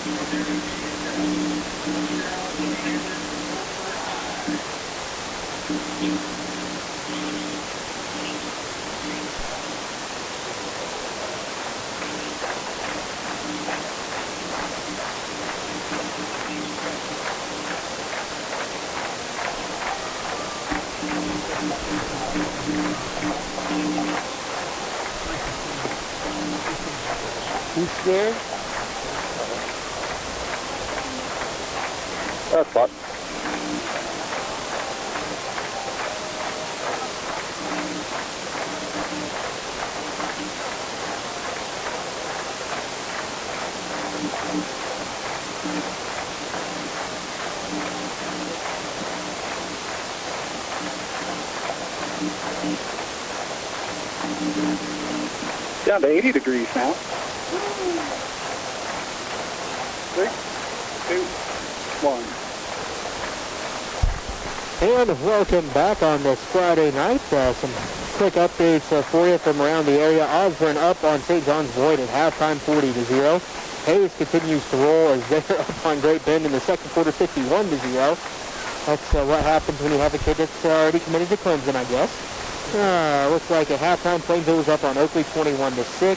You scared? That's fun. Down to 80 degrees now. 3, 2, 1. And welcome back on this Friday night. Some quick updates for you from around the area. Osborne up on St. John's Void at halftime, 40-0. Hayes continues to roll as they're up on Great Bend in the second quarter, 51-0. That's what happens when you have a kid that's already committed to Clemson, I guess. Looks like at halftime, Plainville was up on Oakley, 21-6.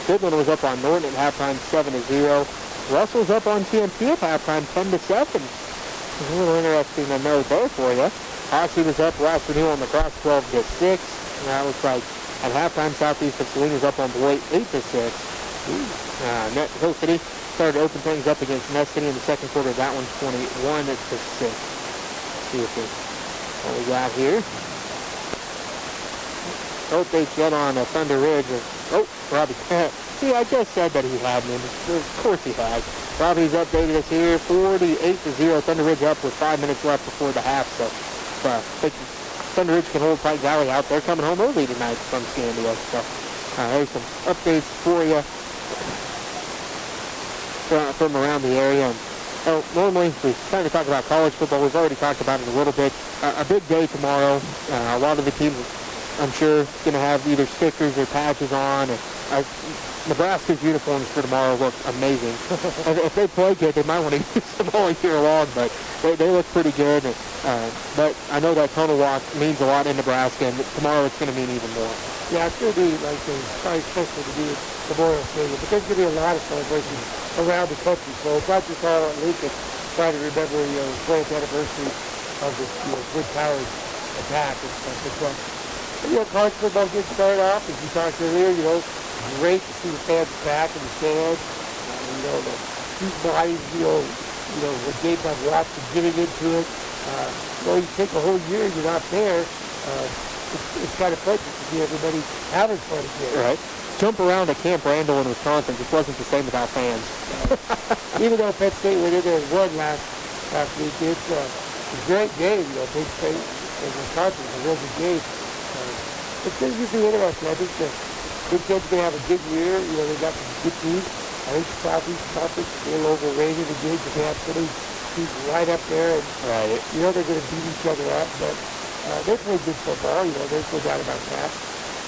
Goodland was up on Norton at halftime, 7-0. Russell's up on TNT at halftime, 10-7. A little interesting to note there for you. Oxy was up last renewal on the cross, 12-6. That looks like at halftime, Southeast of Salinas up on Beloit, 8-6. Hill City started to open things up against Ness City in the second quarter. That one's 21-6. Let's see what we got here. Updates yet on Thunder Ridge. Robbie. See, I just said that he had me. Of course he has. Robbie's updated us here, 48-0. Thunder Ridge up with 5 minutes left before the half. So, Thunder Ridge can hold Pike Valley out. They're coming home early tonight from Scandia. So, there's some updates for you from around the area. And, normally we kind of talk about college football. We've already talked about it a little bit. A big day tomorrow. A lot of the teams, I'm sure, going to have either stickers or patches on. And, Nebraska's uniforms for tomorrow look amazing. If they play good, they might want to use them all year long, but they look pretty good. But I know that Tunnel Walk means a lot in Nebraska, and tomorrow it's going to mean even more. Yeah, it's going to be like probably special to be at Memorial Stadium, but there's going to be a lot of celebrations around the country. So it's not just all at Lincoln trying to remember, the 20th anniversary of the Twin Towers attack and stuff. But, college football gets started off, as you talked earlier, great to see the fans back in the stands. The huge bodies, what games I've watched and getting into it. You take a whole year and you're not there. It's kind of pleasant to see everybody having fun again. Right. Jump around at Camp Randall in Wisconsin just wasn't the same without fans. Even though Penn State went in there and won last week, it's a great game. Penn State and Wisconsin is a real good game. It's going to be interesting. I think the Big Ten's going to have a good year. They've got some good teams. I think the Southeast Conference is a little overrated again because they have so many teams right up there. And, right. They're going to beat each other up. But they're playing good football. There's no doubt about that.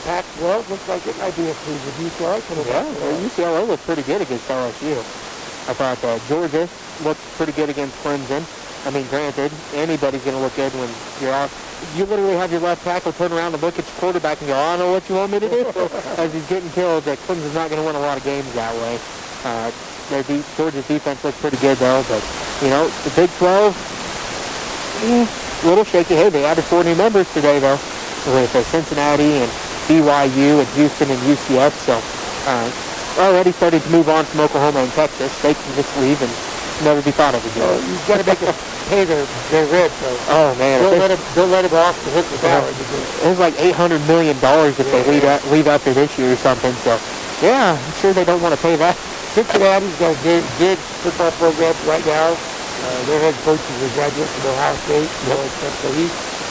Pac-12 looks like it might be a team with UCLA. UCLA looked pretty good against LSU. I thought Georgia looked pretty good against Clemson. I mean, granted, anybody's going to look good when you're off. You literally have your left tackle turn around and look at your quarterback and go, I don't know what you want me to do. As he's getting killed, Clemson's not going to win a lot of games that way. Georgia's defense looks pretty good, though. But, the Big 12, a little shaky. Hey, they added 4 new members today, though, with Cincinnati and BYU and Houston and UCF. So, already starting to move on from Oklahoma and Texas. They can just leave and never be thought of again. You've got to make them pay their rent, though. Oh, man. Don't let them off the hook with that. It was like $800 million if they leave after this year or something. So, yeah, I'm sure they don't want to pay that. Cincinnati's got a good football program right now. Their head coach is a graduate from Ohio State. So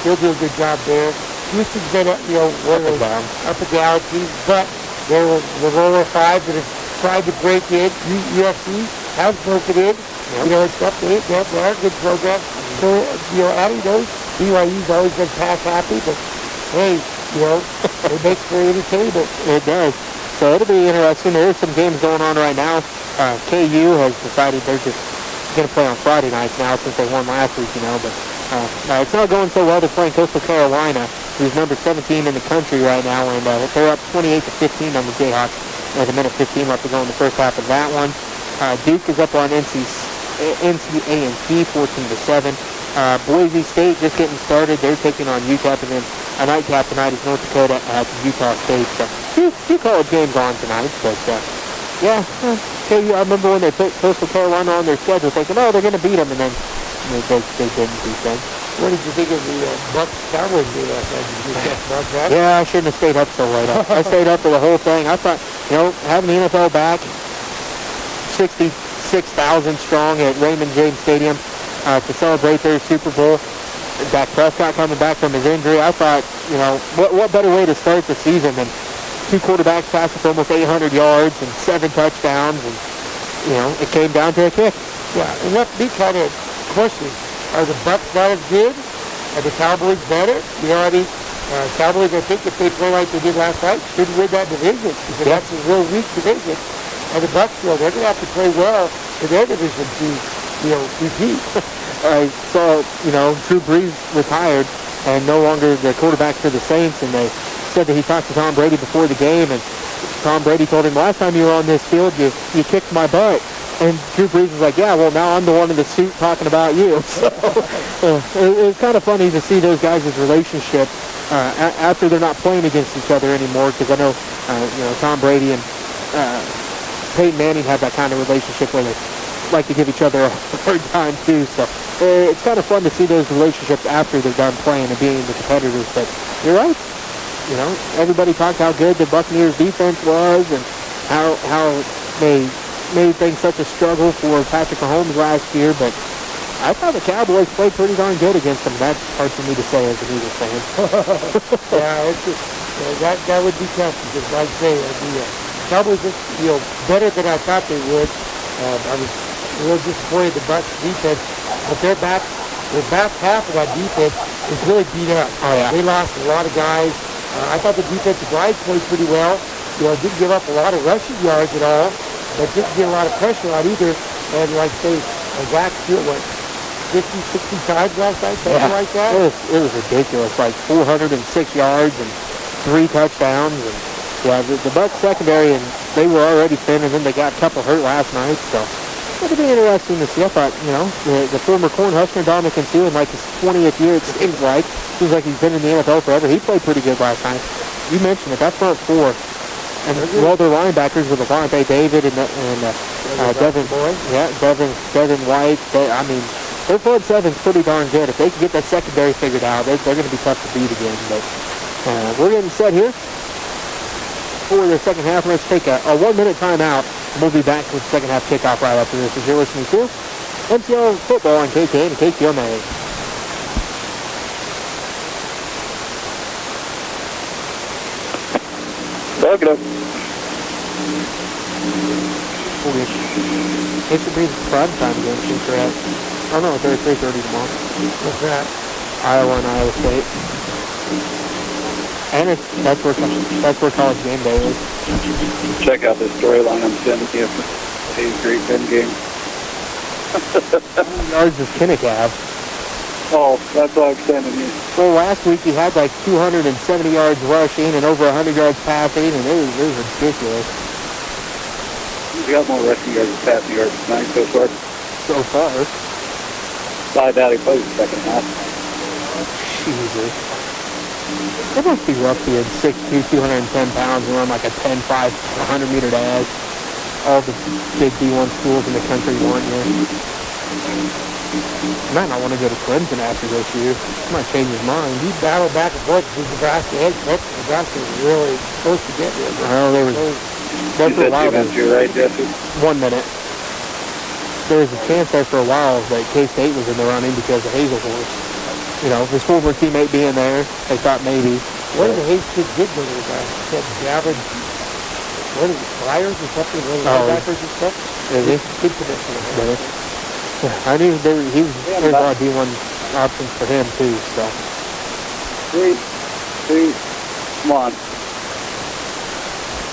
he'll do a good job there. Houston's been, one of those up and down teams, but they're the lower 5 that have tried to break in. UFC has broken in. It's up to 8. They are a good program. So, adding those, BYU's always been pass happy, but hey, it makes for entertainment. It does. So it'll be interesting. There's some games going on right now. KU has decided they're just going to play on Friday nights now since they won last week, you know. But it's not going so well. They're playing Coastal Carolina, who's number 17 in the country right now, and they're up 28-15 on the Jayhawks with a minute 15 left to go in the first half of that one. Duke is up on NCA&T 14-7. Boise State just getting started. They're taking on UTEP, and then a nightcap tonight is North Dakota at Utah State. So two college games on tonight, but yeah, KU, I remember when they put Coastal Carolina on their schedule thinking, oh, they're going to beat them, and then they didn't beat them. What did you think of the Bucks Cowboys game last night? Did you catch about that? Yeah, I shouldn't have stayed up so late. I stayed up for the whole thing. I thought, having the NFL back, 66,000 strong at Raymond James Stadium to celebrate their Super Bowl. Dak Prescott coming back from his injury. I thought, what better way to start the season than two quarterbacks passing for almost 800 yards and 7 touchdowns, and it came down to a kick. Yeah, and that's me kind of question. Are the Bucks not as good? Are the Cowboys better? Cowboys, I think if they play like they did last night, should win that division, because that's a real weak division. And the Bucks, they're going to have to play well in their division to, repeat. I saw, Drew Brees retired and no longer the quarterback for the Saints, and they said that he talked to Tom Brady before the game, and Tom Brady told him, last time you were on this field, you kicked my butt. And Drew Brees was like, yeah, well, now I'm the one in the suit talking about you. So it was kind of funny to see those guys' relationship after they're not playing against each other anymore, because I know, Tom Brady and Peyton Manning have that kind of relationship where they like to give each other a hard time, too. So it's kind of fun to see those relationships after they're done playing and being the competitors. But you're right. Everybody talked how good the Buccaneers defense was and how they made things such a struggle for Patrick Mahomes last year, but I thought the Cowboys played pretty darn good against them. That's hard for me to say as an Eagles fan. Yeah, it's just, that would be tough, because like I say, the Cowboys just, better than I thought they would. I was a little disappointed the Bucs defense, but their back half of that defense is really beat up. Oh, yeah. They lost a lot of guys. I thought the defensive line played pretty well. Didn't give up a lot of rushing yards at all, but didn't get a lot of pressure on either. And like say, Zach threw 50, 60 times last night, something like that. It was ridiculous, like 406 yards and 3 touchdowns. And the Bucs secondary, and they were already thin, and then they got a couple hurt last night. So it'll be interesting to see. I thought, the former Cornhusker, Dominican Sue, in like his 20th year, it seems like he's been in the NFL forever. He played pretty good last night. You mentioned it, that front four. And their linebackers with Levante David and Devin White. Their front seven's pretty darn good. If they can get that secondary figured out, they're going to be tough to beat again. But we're getting set here for the second half. Let's take a 1-minute timeout, and we'll be back with the second half kickoff right after this. As you're listening to MCL Football on KK and KQMA. Look it up. It should be the prime time game, since they're at, oh no, they're at 3:30 tomorrow. What's that? Iowa and Iowa State. And that's where college game day is. Check out this storyline I'm sending you for today's Great Bend game. How many yards does Kinnick have? Oh, that's all I'm sending you. Well, last week he had like 270 yards rushing and over 100 yards passing, and it was ridiculous. He's got more rushing yards than passing yards tonight so far. So far. I doubt he plays the second half. Jesus. It must be rough being 6'2", 210 pounds and run like a 10.5, 100-meter dash. All the big D1 schools in the country want you. He might not want to go to Clemson after this year. He might change his mind. He battled back and forth with Nebraska and Clemson. Nebraska was really supposed to get him. Well, there was for a while. You're right, Jesse. 1 minute. There was a chance there for a while that K-State was in the running because of Hazelhorse. His former teammate being there, they thought maybe. One of the Hayes kids did go to the guy. He said Gavin, what is it, Flyers or something? Linebackers and stuff? Is he? Good commissioner. I knew there's a lot of D1 options for him too. So 3, 2, 1.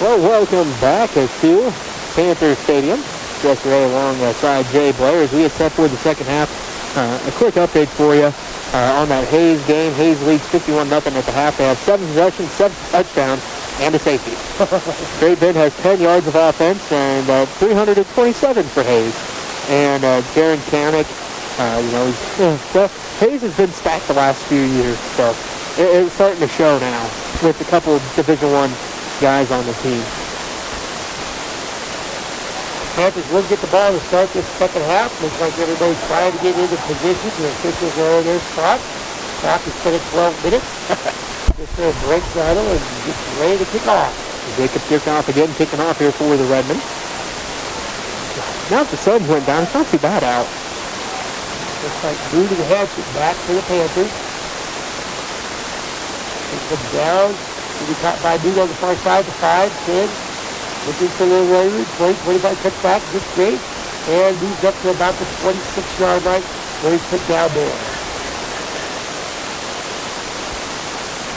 Well, welcome back to Panthers Stadium. yesterday alongside Jay Blair as we head set for the second half. A quick update for you on that Hayes game. Hayes leads 51-0 at the half. They have 7 possessions, 7 touchdowns, and a safety. Great Bend has 10 yards of offense and 327 for Hayes. And Darren Kanek, Hayes has been stacked the last few years, so it's starting to show now with a couple of Division I guys on the team. Panthers will get the ball to start this second half. Looks like everybody's trying to get into position. The officials are in their spot. Clock is set at 12 minutes. Just breaks the huddle and gets ready to kick off. Jacob kickoff again, kicking off here for the Redmen. Now that the sun went down, it's not too bad out. Looks like moving the hatchet back to the Panthers. It comes down. Will be caught by Dude on the far side to 5, 10. Looking for the Raiders. 20-25 cuts back. Gets great. And moves up to about the 26-yard line where he's put down there.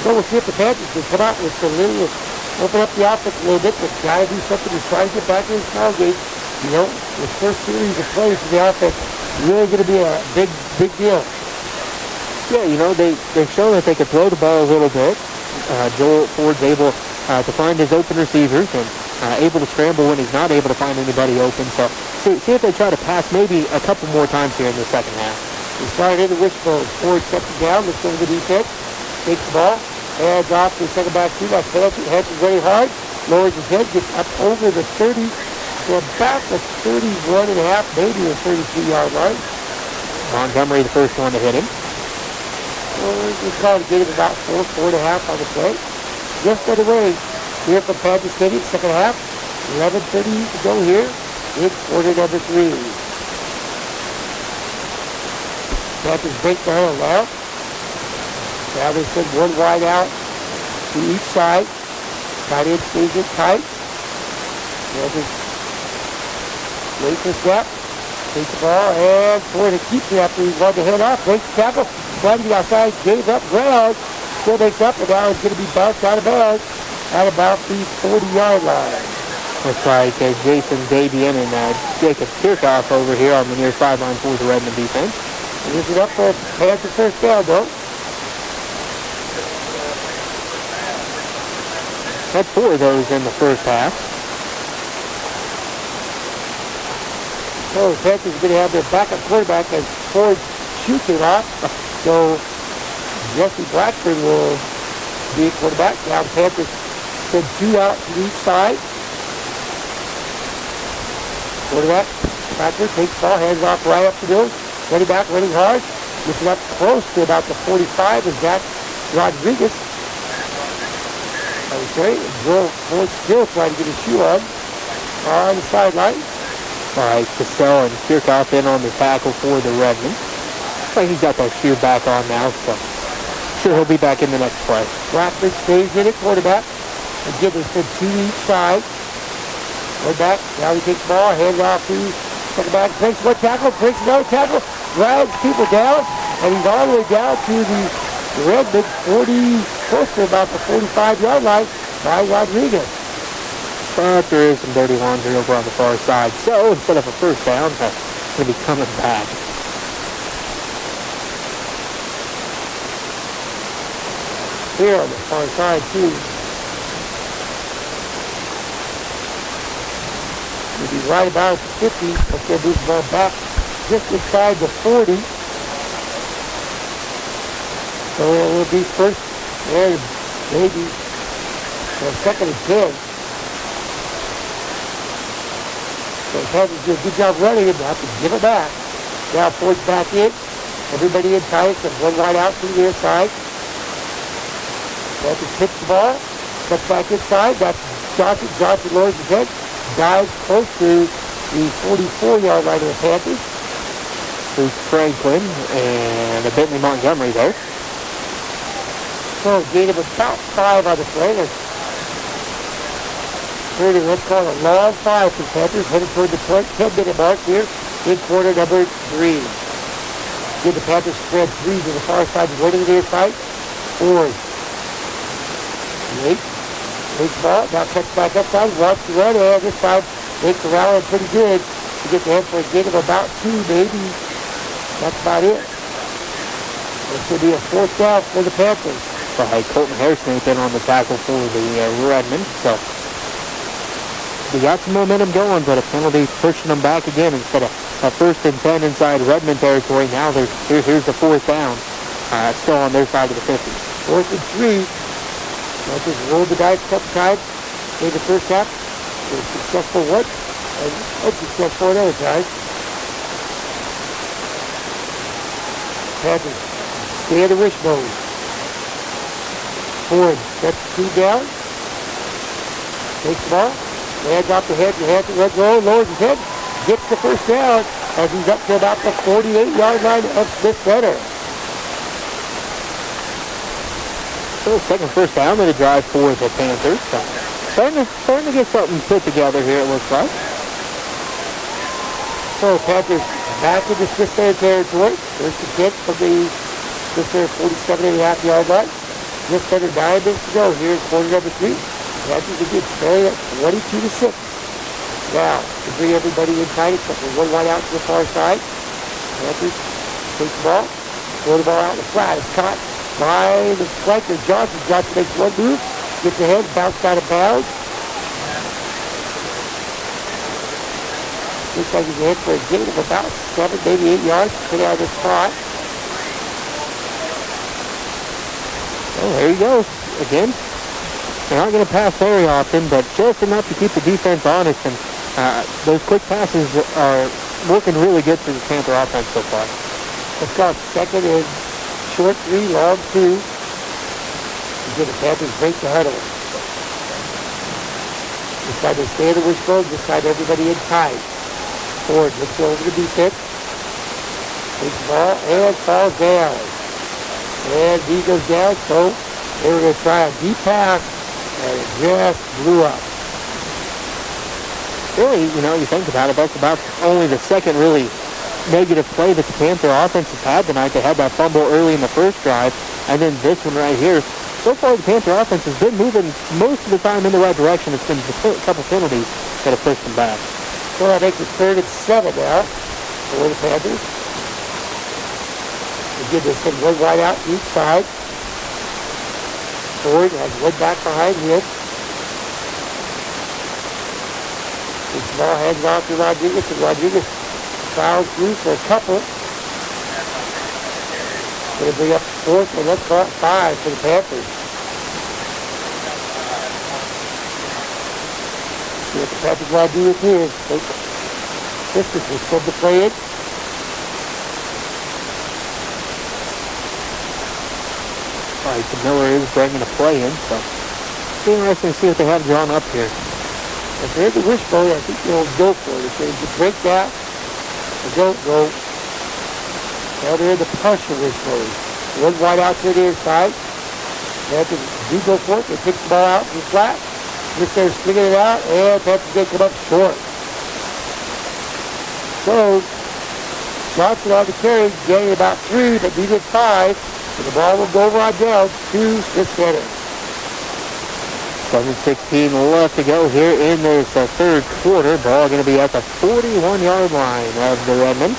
So we'll see if the Panthers can come out with a little, open up the offense a little bit. But got to do something to try to get back in this ball game. You know, the first series of plays for the offense really going to be a big deal. Yeah, you know, they've shown that they can throw the ball a little bit. Joel Ford's able to find his open receivers and able to scramble when he's not able to find anybody open. So see if they try to pass maybe a couple more times here in the second half. He started in the wishbone. Ford steps it down, looks over the defense, takes the ball, hands off to the second back two. That's Hanson. Hanson very hard, lowers his head, gets up over the 30 to about the 31 and a half, maybe the 32-yard line. Montgomery, the first one to hit him. We call it a gain of about 4 and a half on the play. Just by the way, here from Panthers Stadium, second half, 11:30 to go here in quarter number 3. Panthers break the huddle now. Now they send one wide out to each side. Tight end stays it tight. Panthers wait for snap. Takes the ball and for to keep it after he's won the head off. Breaks the tackle. Trying to get outside. Gave up ground. Still makes up, and now it's going to be bounced out of bounds at about the 40-yard line. That's right, Jason Davian and Jacob Kirchhoff over here on the near sideline for the Redmond defense. And this is up for Panther first down, though. Had 4 of those in the first half. So the Panthers are going to have their backup quarterback as Ford shoots it off. So Jesse Blackburn will be a quarterback. Now the Panthers send 2 out to each side. Quarterback, Blackburn takes the ball, hands off right up the middle. Running back, running hard. Gets it up close to about the 45 is Zach Rodriguez. Okay, Joel Ford still trying to get his shoe on the sideline. All right, Cassell and Kirchhoff in on the tackle for the Redmond. Looks like he's got that shoe back on now, so sure he'll be back in the next play. Blackburn stays in at quarterback. Again, they send 2 each side. Way back, now he takes the ball, hands off to second back, breaks one tackle, breaks another tackle, drags people down, and he's all the way down to the Redmond 40, close to about the 45-yard line by Rodriguez. But there is some dirty laundry over on the far side, so instead of a first down, that's going to be coming back. Here on the far side, too. We'll be right about 50. Let's get this ball back just inside the 40. So it will be first and maybe second and 10. So the Panthers do a good job running and have to give it back. Now Ford's back in. Everybody in tight and one wide out to the near side. Panthers pitch the ball. Cuts back inside. That's Johnson. Johnson lowers his head. Dives close to the 44-yard line of the Panthers. Bruce Franklin and a Bentley Montgomery there. So gain of about 5 on the play. Let's call it a long 5 for the Panthers. Headed toward the 10-minute mark here in quarter number 3. Give the Panthers spread 3 to the far side, running to their side. Ford. 8. Takes the ball, now cuts back upside, wants to run, and this time makes the rally pretty good. to get the head for a gain of about 2, maybe. That's about it. This will be a 4th down for the Panthers. Right, Colton Harrison has been on the tackle for the Redmen. So they got some momentum going, but a penalty pushing them back again instead of a 1st and 10 inside Redmond territory. Now here's the 4th down. Still on their side of the 50. 4th and 3. Panthers rolled the dice a couple times in the first half. They were successful once and unsuccessful another time. Panthers stay in the wishbone. Ford sets the 2 down. Takes the ball. Hands off the head. The hands let go. Lowers his head. Gets the 1st down as he's up to about the 48-yard line of Smith Center. So second 1st down in the drive for the Panthers. Starting to get something put together here, it looks like. So Panthers back into Smith Center territory. 1st and 10 from the Smith Center 47.5-yard line. Smith Center 9 minutes to go here in quarter number 3. Panthers again trailing at 22-6. Now, to bring everybody in tight, except for one wide out to the far side. Panthers take the ball, throw the ball out in the flat. It's caught by the flanker. Johnson. Johnson makes one move, gets the head, bounced out of bounds. Looks like he's ahead for a gain of about 7, maybe 8 yards, depending on the spot. Oh, there you go. Again, they're not going to pass very often, but just enough to keep the defense honest. And those quick passes are working really good for the Panther offense so far. Let's go. 2nd and short 3, long 2. Again, the Panthers break the huddle. This side they stay in the wishbone. This side everybody in tight. Ford looks over the defense. Takes the ball and falls down. And he goes down, so they were going to try a deep pass, and it just blew up. Really, you think about it, that's about only the second really negative play that the Panther offense has had tonight. They had that fumble early in the first drive, and then this one right here. So far, the Panther offense has been moving most of the time in the right direction. It's been a couple penalties that have pushed them back. So that makes it 3rd and 7 now for the Panthers. Again, they send one wide out each side. Ford has one back behind him. The ball hands off to Rodriguez, and Rodriguez fouls through for a couple. Going to bring up 4th, and let's call it 5 for the Panthers. See what the Panthers want to do with here. Distance is still to play it. All right, so Miller is bringing a play in, so it's interesting to see what they have drawn up here. If they're the wishbone, I think they'll go for it. If they break that, they don't go. Now they're in the partial wishbone. One wide out to the inside. Panthers do go for it. They pick the ball out from the flat. Just they're slinging it out, and Panthers going to come up short. So, Johnson on the carry, getting about 3, but needed 5. And the ball will go over on down to Smith Center. 7:16 left to go here in this 3rd quarter. Ball going to be at the 41-yard line of the Redmen.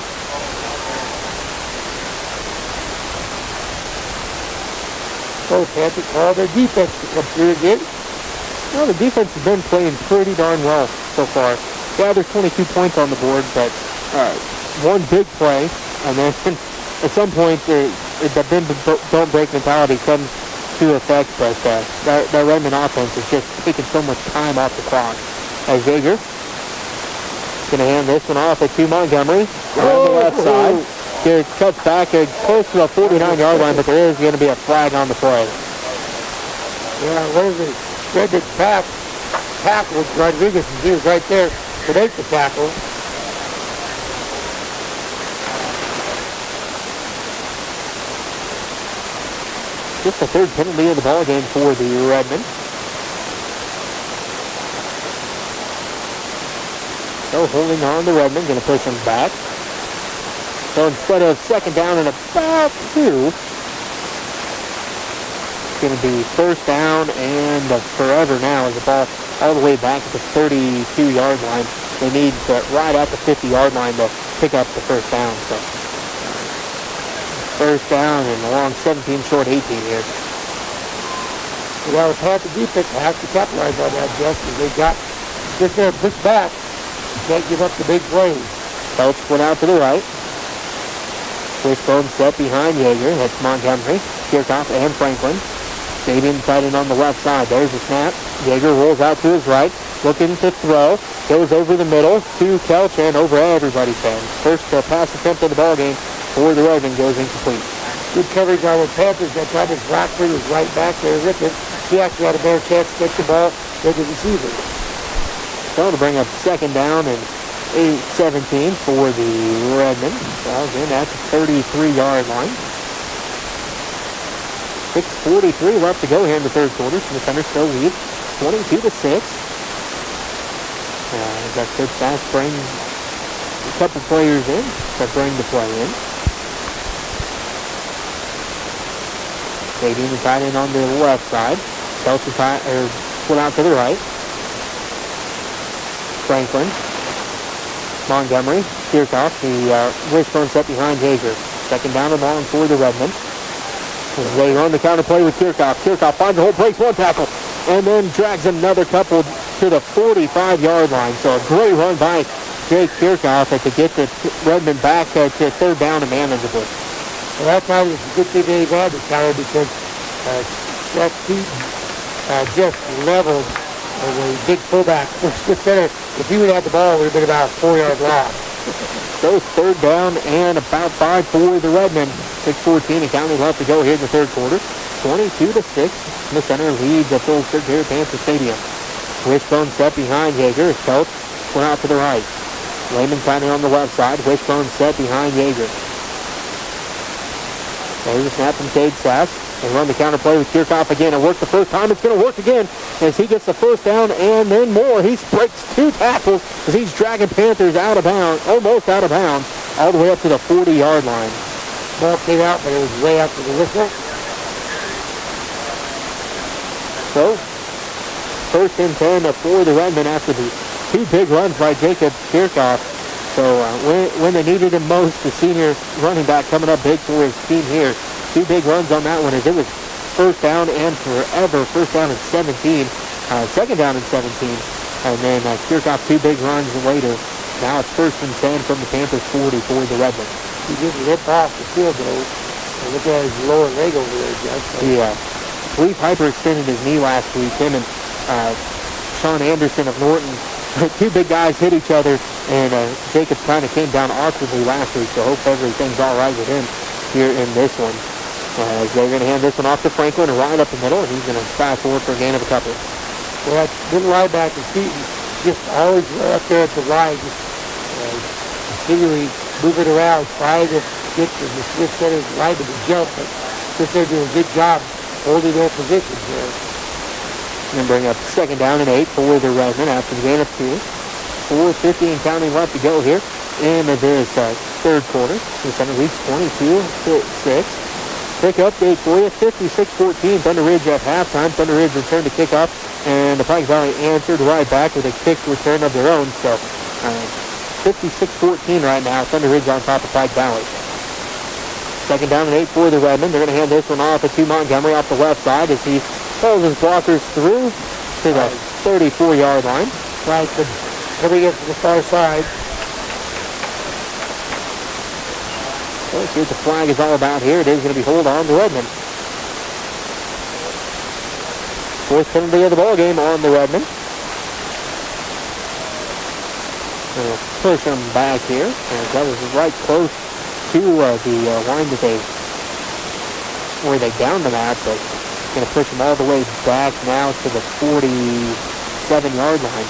So Panthers call their defense to come through again. Well, the defense has been playing pretty darn well so far. Yeah, there's 22 points on the board, but one big play, and then at some point the bend don't break mentality comes to effect, but that Redmond offense is just taking so much time off the clock. As Jaeger going to hand this one off to Montgomery on the left side. It cuts back close to the 49-yard line, but there is going to be a flag on the play. Yeah, what is it? Redmond tackle Rodriguez, and he was right there to make the tackle. Just the 3rd penalty of the ball game for the Redmen. So holding on the Redmen, going to push them back. So instead of 2nd down and about 2, it's going to be 1st down and forever now as the ball all the way back at the 32-yard line. they need right at the 50-yard line to pick up the first down. So first down and along 17 short 18 here. Well, the Panther defense has to capitalize on that, Jess, because they got just there pushed back. Can't give up the big plays. Phelps went out to the right. Wishbone set behind Yeager. That's Montgomery, Kirchhoff, and Franklin. Fabian tight end on the left side. There's the snap. Yeager rolls out to his right, looking to throw. Goes over the middle to Kelch and over everybody's head. First pass attempt of the ballgame for the Redmen goes incomplete. Good coverage on the Panthers. That time his Rockford was right back there with it. He actually had a better chance to get the ball than the receiver. So to bring up second down and 8-17 for the Redmen. So again, at the 33-yard line. 6:43 left to go here in the third quarter. So the Thunder still lead 22-6. Got Coach Sass bring a couple players in to bring the play in. Fabian is tight end on the left side. Chelsea split out to the right. Franklin. Montgomery. Kirchhoff. The wishbone set behind Yeager. Second down and long for the Redmen. They run the counter play with Kirchhoff. Kirchhoff finds the hole, breaks one tackle, and then drags another couple to the 45-yard line. So a great run by Jake Kirchhoff to get the Redmen back to third down and manageable. Well, that time it was a good thing they had the counter because Jack Keaton just leveled a big fullback. If he would have had the ball, it would have been about a 4-yard loss. So third down and about 5 for the Redmen. 6:14 and counting left to go here in the third quarter. 22-6. The Center leads at Phillipsburg here at Panther Stadium. Wishbone set behind Yeager. Phelps went out to the right. Lehman signing on the left side. Wishbone set behind Yeager. There's a snap from Cade Sass. They run the counter play with Kirchhoff again. It worked the first time. It's going to work again as he gets the first down and then more. He breaks 2 tackles as he's dragging Panthers out of bounds, almost out of bounds, all the way up to the 40-yard line. Ball came out, but it was way after the whistle. So, first and 10 for the Redmen after the 2 big runs by Jacob Kirchhoff. So when they needed him most, the senior running back coming up big for his team here. 2 big runs on that one as it was first down and forever. First down and 17. Second down and 17. And then Kirchhoff 2 big runs later. Now it's first and 10 from the Panthers 40 for the Redmen. He just ripped off the field goal. And look at his lower leg over there, Jeff. Yeah. Lee Piper extended his knee last week. Him and Sean Anderson of Norton. 2 big guys hit each other, and Jacobs kind of came down awkwardly last week, so hope everything's all right with him here in this one. They're going to hand this one off to Franklin right up the middle, and he's going to fast forward for a gain of a couple. Well, that middle linebacker, Keaton, just always right up there at the line, just continually moving around, trying to get the Smith Center's line to jump, but Smith Center doing a good job holding their positions there. And bring up second down and 8 for the Redmen after the gain of 2. 4:50 and counting left to go here in this third quarter. The Center leads 22-6. Quick update for you. 56-14 Thunder Ridge at halftime. Thunder Ridge returned to kickoff, and the Pike Valley answered right back with a kick return of their own. So 56-14 right now. Thunder Ridge on top of Pike Valley. Second down and 8 for the Redmen. They're going to hand this one off to Montgomery off the left side as he pulls his blockers through to the 34-yard line. Right, but coming in from the far side. So let's see what the flag is all about here. It is going to be hold on to Redmen. Fourth penalty of the ball game on the Redmen. We'll push them back here. And that was right close to the line that where they downed them at, but going to push them all the way back now to the 47-yard line.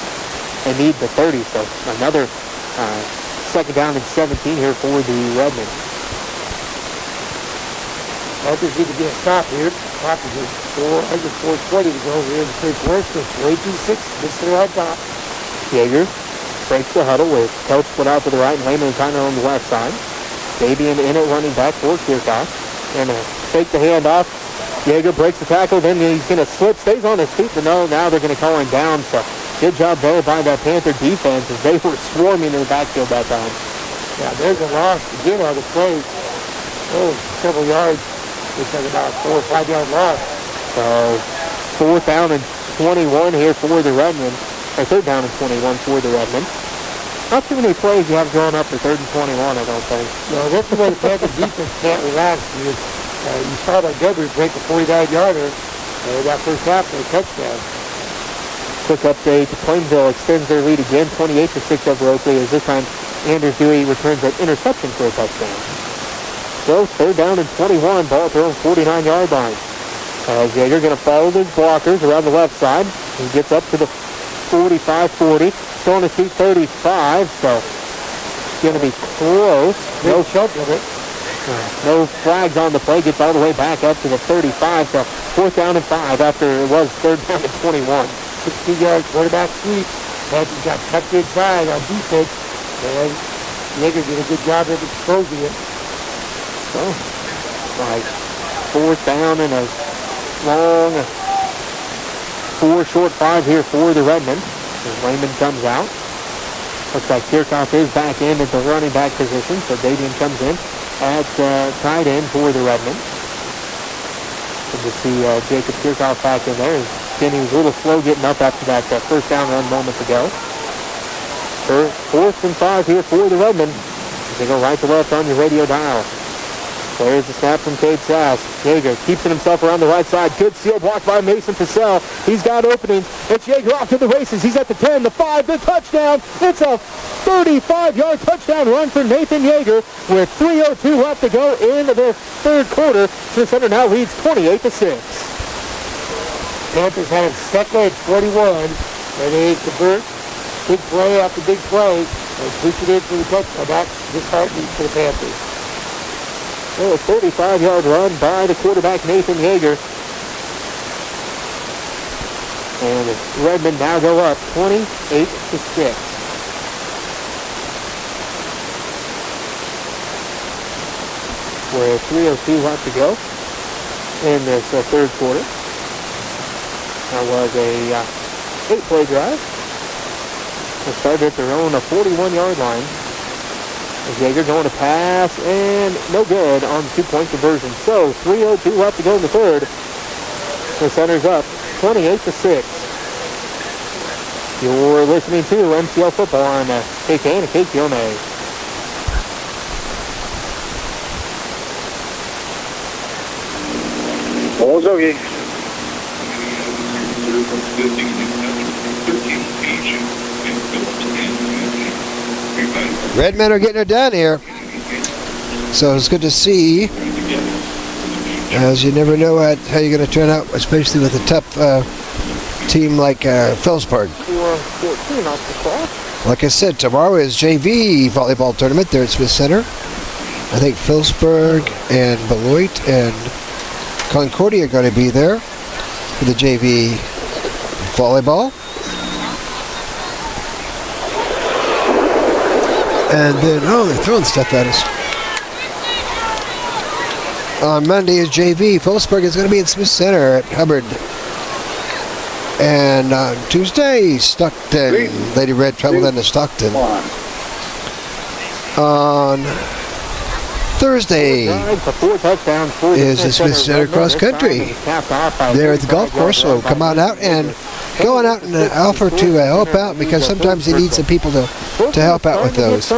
They need the 30, so another second down and 17 here for the Redmen. Panthers need to get a stop here. Clock is at 4:20 to go here in the third quarter. So 22-6. This is on top. Yeager breaks the huddle with Coach split out to the right and Lehman kind of on the left side. Fabian in it running back for Kirchhoff. And take the handoff. Yeager breaks the tackle, then he's going to slip, stays on his feet, but no, now they're going to call him down. So Good job there by that Panther defense as they were swarming in the backfield that time. Yeah, there's a loss again on the play. Oh, several yards. Looks like about a 4 or 5 yard loss. So 4th down and 21 here for the Redmen. Or 3rd down and 21 for the Redmen. Not too many plays you have going up for 3rd and 21, I don't think. No, that's the way the Panther defense can't relax. You saw that Montgomery break a 49-yarder that first half for a touchdown. Quick update, Plainville extends their lead again, 28-6 over Oakley, as this time Anders Dewey returns an interception for a touchdown. So 3rd down and 21, ball at their own 49-yard line. As Jaeger going to follow his blockers around the left side. He gets up to the 45-40, still on his feet 35, so it's going to be close. No chunk of it. No flags on the play, gets all the way back up to the 35, so 4th down and 5 after it was 3rd down and 21. 60-yard quarterback sweep. Panthers got tucked inside on defense, and Jaeger did a good job of exposing it. So, like 4th down and a long 4 short 5 here for the Redmen. As Raymond comes out. Looks like Kirchhoff is back in at the running back position, so Davian comes in at tight end for the Redmen. Good to see Jacob Kirchhoff back in there. Again, he was a little slow getting up after that first down run moments ago. 4th and 5 here for the Redmen. They go right to left on your radio dial. There's the snap from Cade Sass. Jaeger keeps it himself around the right side. Good seal blocked by Mason Purcell. He's got openings. It's Jaeger off to the races. He's at the 10, the 5, the touchdown. It's a 35-yard touchdown run for Nathan Jaeger with 3:02 left to go in the 3rd quarter. The Center now leads 28-6. Panthers had a 2nd and 21, and they convert big play after big play and push it in for the touchdown. That's disheartening for the Panthers. Well, a 35-yard run by the quarterback, Nathan Jaeger. And the Redmen now go up 28-6. With 3:02 left to go in this 3rd quarter. That was a 8-play drive. They started at their own 41-yard line. Jaeger going to pass, and no good on the 2-point conversion. So 3:02 left to go in the 3rd. The Center's up 28-6. You're listening to MCL football on KK and KTOMA. Ball's okay. Redmen are getting it done here. So it's good to see. As you never know how you're going to turn out, especially with a tough team like Phillipsburg. Like I said, tomorrow is JV volleyball tournament there at Smith Center. I think Phillipsburg and Beloit and Concordia are going to be there for the JV volleyball. And then, they're throwing stuff at us. On Monday is JV. Phillipsburg is going to be in Smith Center at Hubbard. And on Tuesday, Stockton. Lady Red traveled into Stockton. On Thursday is the Smith Center Cross Country. They're at the golf course, so come on out and go on out and offer to help out, because sometimes they need some people to help out with those.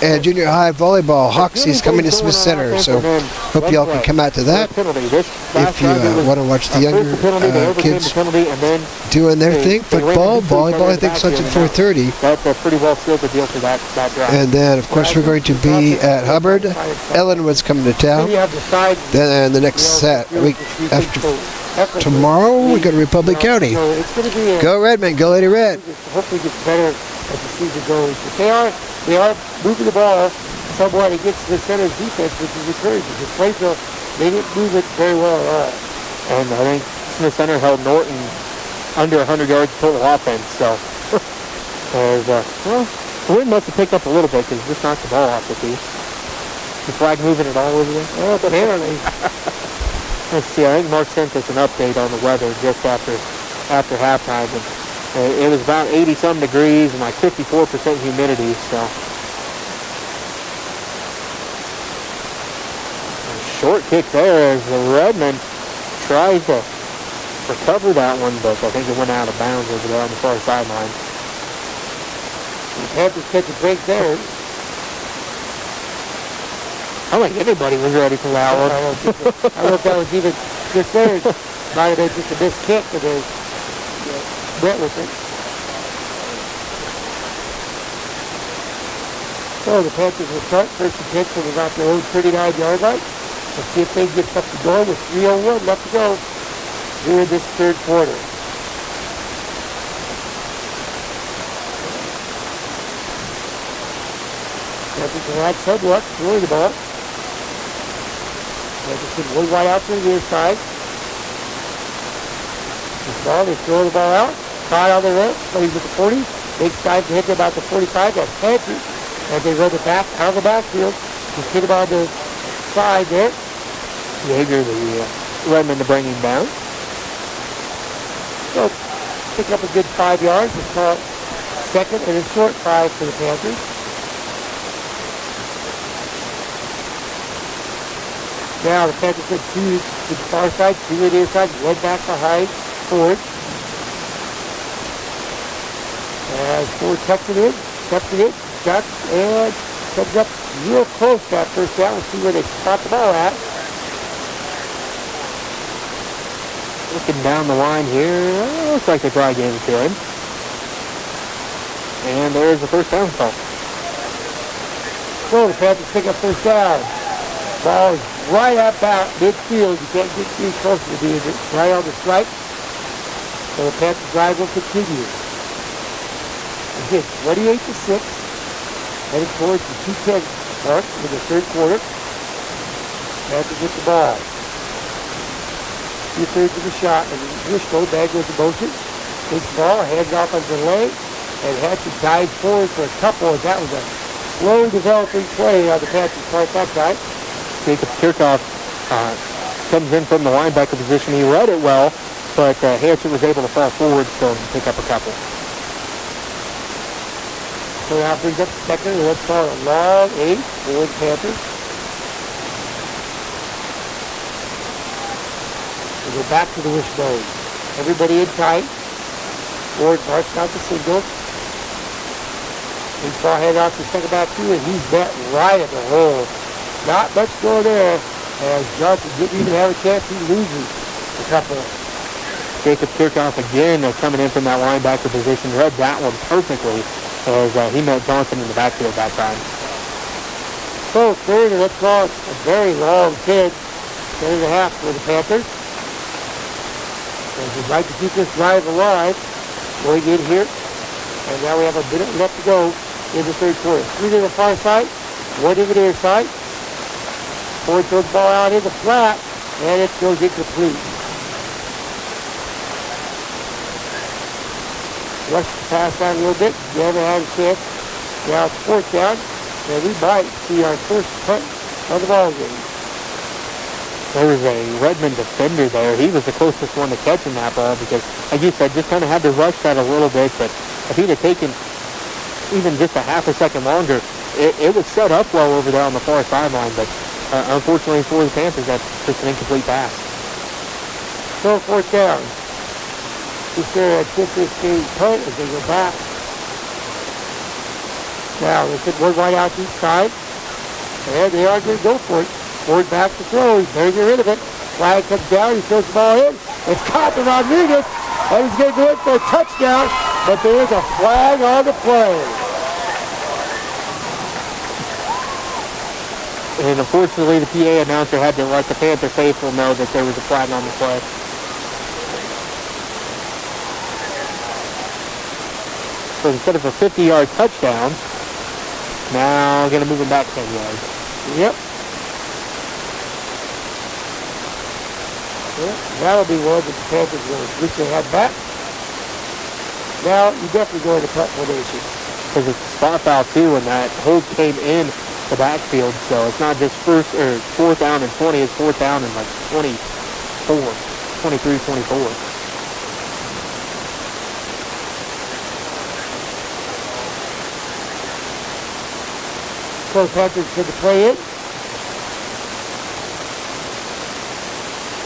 And junior high volleyball, Hoxie's coming to Smith Center, so hope y'all can come out to that if you want to watch the younger kids doing their thing. Football, volleyball, I think starts at 4:30. And then, of course, we're going to be at Hubbard. Ellenwood's coming to town. Then the next week after tomorrow, we go to Republic County. Go Redmen, go Lady Red. Hopefully it gets better as the season goes. But they are moving the ball somewhat against the Center's defense, which is encouraging. The Plainville, they didn't move it very well at all. And I think Smith Center held Norton under 100 yards total offense. So, the wind must have picked up a little bit because just knocked the ball off the tee. The flag moving it all over there? Oh, apparently. Let's see, I think Mark sent us an update on the weather just after halftime. And It was about 80-some degrees and like 54% humidity, so. Short kick there as the Redmen tries to recover that one, but I think it went out of bounds over there on the far sideline. The Panthers catch a break there. I think everybody was ready for that one. I don't know if that was even just there. It might have been just a missed kick, but they went with it. So the Panthers will start first and 10 from about their own 39-yard line. Let's see if they get something going with 3:01 left to go here in this third quarter. Panthers will add some luck, throwing the ball. Panthers one wide out to the near side. This ball, they throw the ball out. Caught on the left, plays with the 40. Makes time to hit about the 45. That's Panthers. And they run it back out of the backfield. Just hit him on the side there. Yeager, the Redmen to bring him down. So, pick up a good 5 yards. Let's call it second and a short 5 for the Panthers. Now the Panthers put 2 to the far side, 2 to the inside, 1 back behind Ford. As Ford tucks it in, ducks, and comes up real close to that first down. We'll see where they spot the ball at. Looking down the line here, looks like they probably gave it to him. And there's the first down call. So the Panthers pick up first down. Ball is right about midfield. You can't get too close to being right on the stripe. So the Panthers drive will continue. Again, 28-6. Heading towards the 2:10 mark in the third quarter. Panthers get the ball. 2/3 of the shot, and Wishbone bag goes in motion. Takes the ball, hands off on the leg, and has to dive forward for a couple, and that was a slow developing play on the Panthers' part that time. Jacob Kirchhoff comes in from the linebacker position. He read it well, but Hanson was able to fall forward still and pick up a couple. So now brings up second, and let's call it a long 8 for the Panthers. We go back to the wishbone. Everybody in tight. Ford marks out the single. He's ball head off to second back two, and he's bet right at the hole. Not much going there, as Johnson didn't even have a chance. He loses a couple. Jacob Kirchhoff again coming in from that linebacker position. Read that one perfectly as he met Johnson in the backfield that time. So third, and let's call it a very long 10, 10.5 for the Panthers. And we'd like to keep this drive alive going in here. And now we have a minute left to go in the third quarter. 3 to the far side, 1 to the near side. Ford throws the ball out in the flat, and it goes incomplete. Rush the pass out a little bit. Never had a chance. Now it's fourth down, and we might see our first punt of the ball game. There was a Redmen defender there. He was the closest one to catching that ball because, like you said, just kind of had to rush that a little bit. But if he'd have taken even just a half a second longer, it was set up well over there on the far sideline. But unfortunately for the Panthers, that's just an incomplete pass. So fourth down. Just there at this punt as they go back. Now they put one wide out to each side. And they are going to go for it. Ford back to throw. He's going to get rid of it. Flag comes down. He throws the ball in. It's caught by Rodriguez. And he's going to go in for a touchdown. But there is a flag on the play. And unfortunately, the PA announcer had to let the Panther faithful know that there was a flag on the play. So instead of a 50-yard touchdown, now going to move him back 10 yards. Yep. Yeah, that'll be one that the Panthers will wish they had back. Now, you definitely go into punt formation. Because it's a spot foul, too, and that hold came in the backfield. So it's not just fourth down and 20, it's fourth down and like 23, 24. Phillipsburg Panthers send the play in.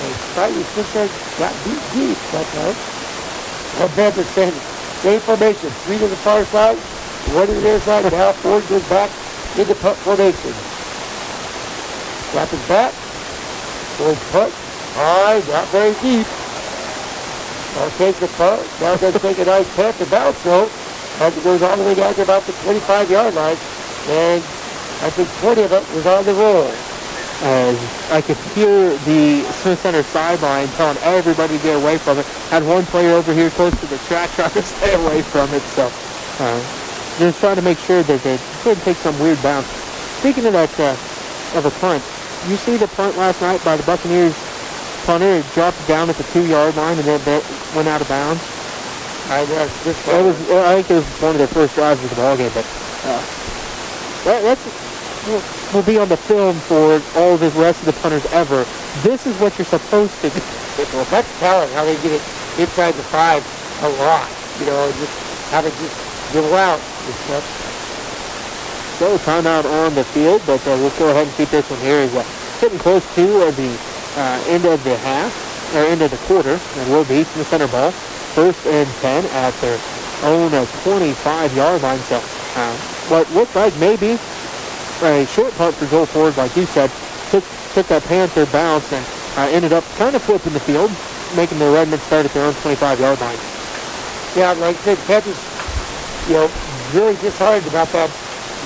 And slightly Phillipsburg got deep that time. And Panthers same formation. 3 to the far side, 1 to the near side. Now Ford goes back into punt formation. Snap is back. Ford punt. High, not very deep. Now takes the punt. Now going to take a nice Panther bounce though. As it goes all the way down to about the 25-yard line. And I think 20 of it was on the roll. I could hear the Smith Center sideline telling everybody to get away from it. Had one player over here close to the track trying to stay away from it. So just trying to make sure that they couldn't take some weird bounce. Speaking of that, of a punt, you see the punt last night by the Buccaneers punter? It dropped down at the 2-yard line and then went out of bounds. I think it was one of their first drives of the ballgame, but will be on the film for all the rest of the punters ever. This is what you're supposed to do. Well, that's telling how they get it inside the 5 a lot. You know, just have it just go out and stuff. So timeout on the field, but we'll go ahead and keep this one here. Is getting close to the end of the half, or end of the quarter, and will be from the center ball. 1st and 10 at their own 25-yard line. So what looked like maybe a short punt for Joel Ford, like you said, took that Panther bounce and ended up kind of flipping the field, making the Redmen start at their own 25-yard line. Yeah, like I said, Panthers, you know, really disheartened about that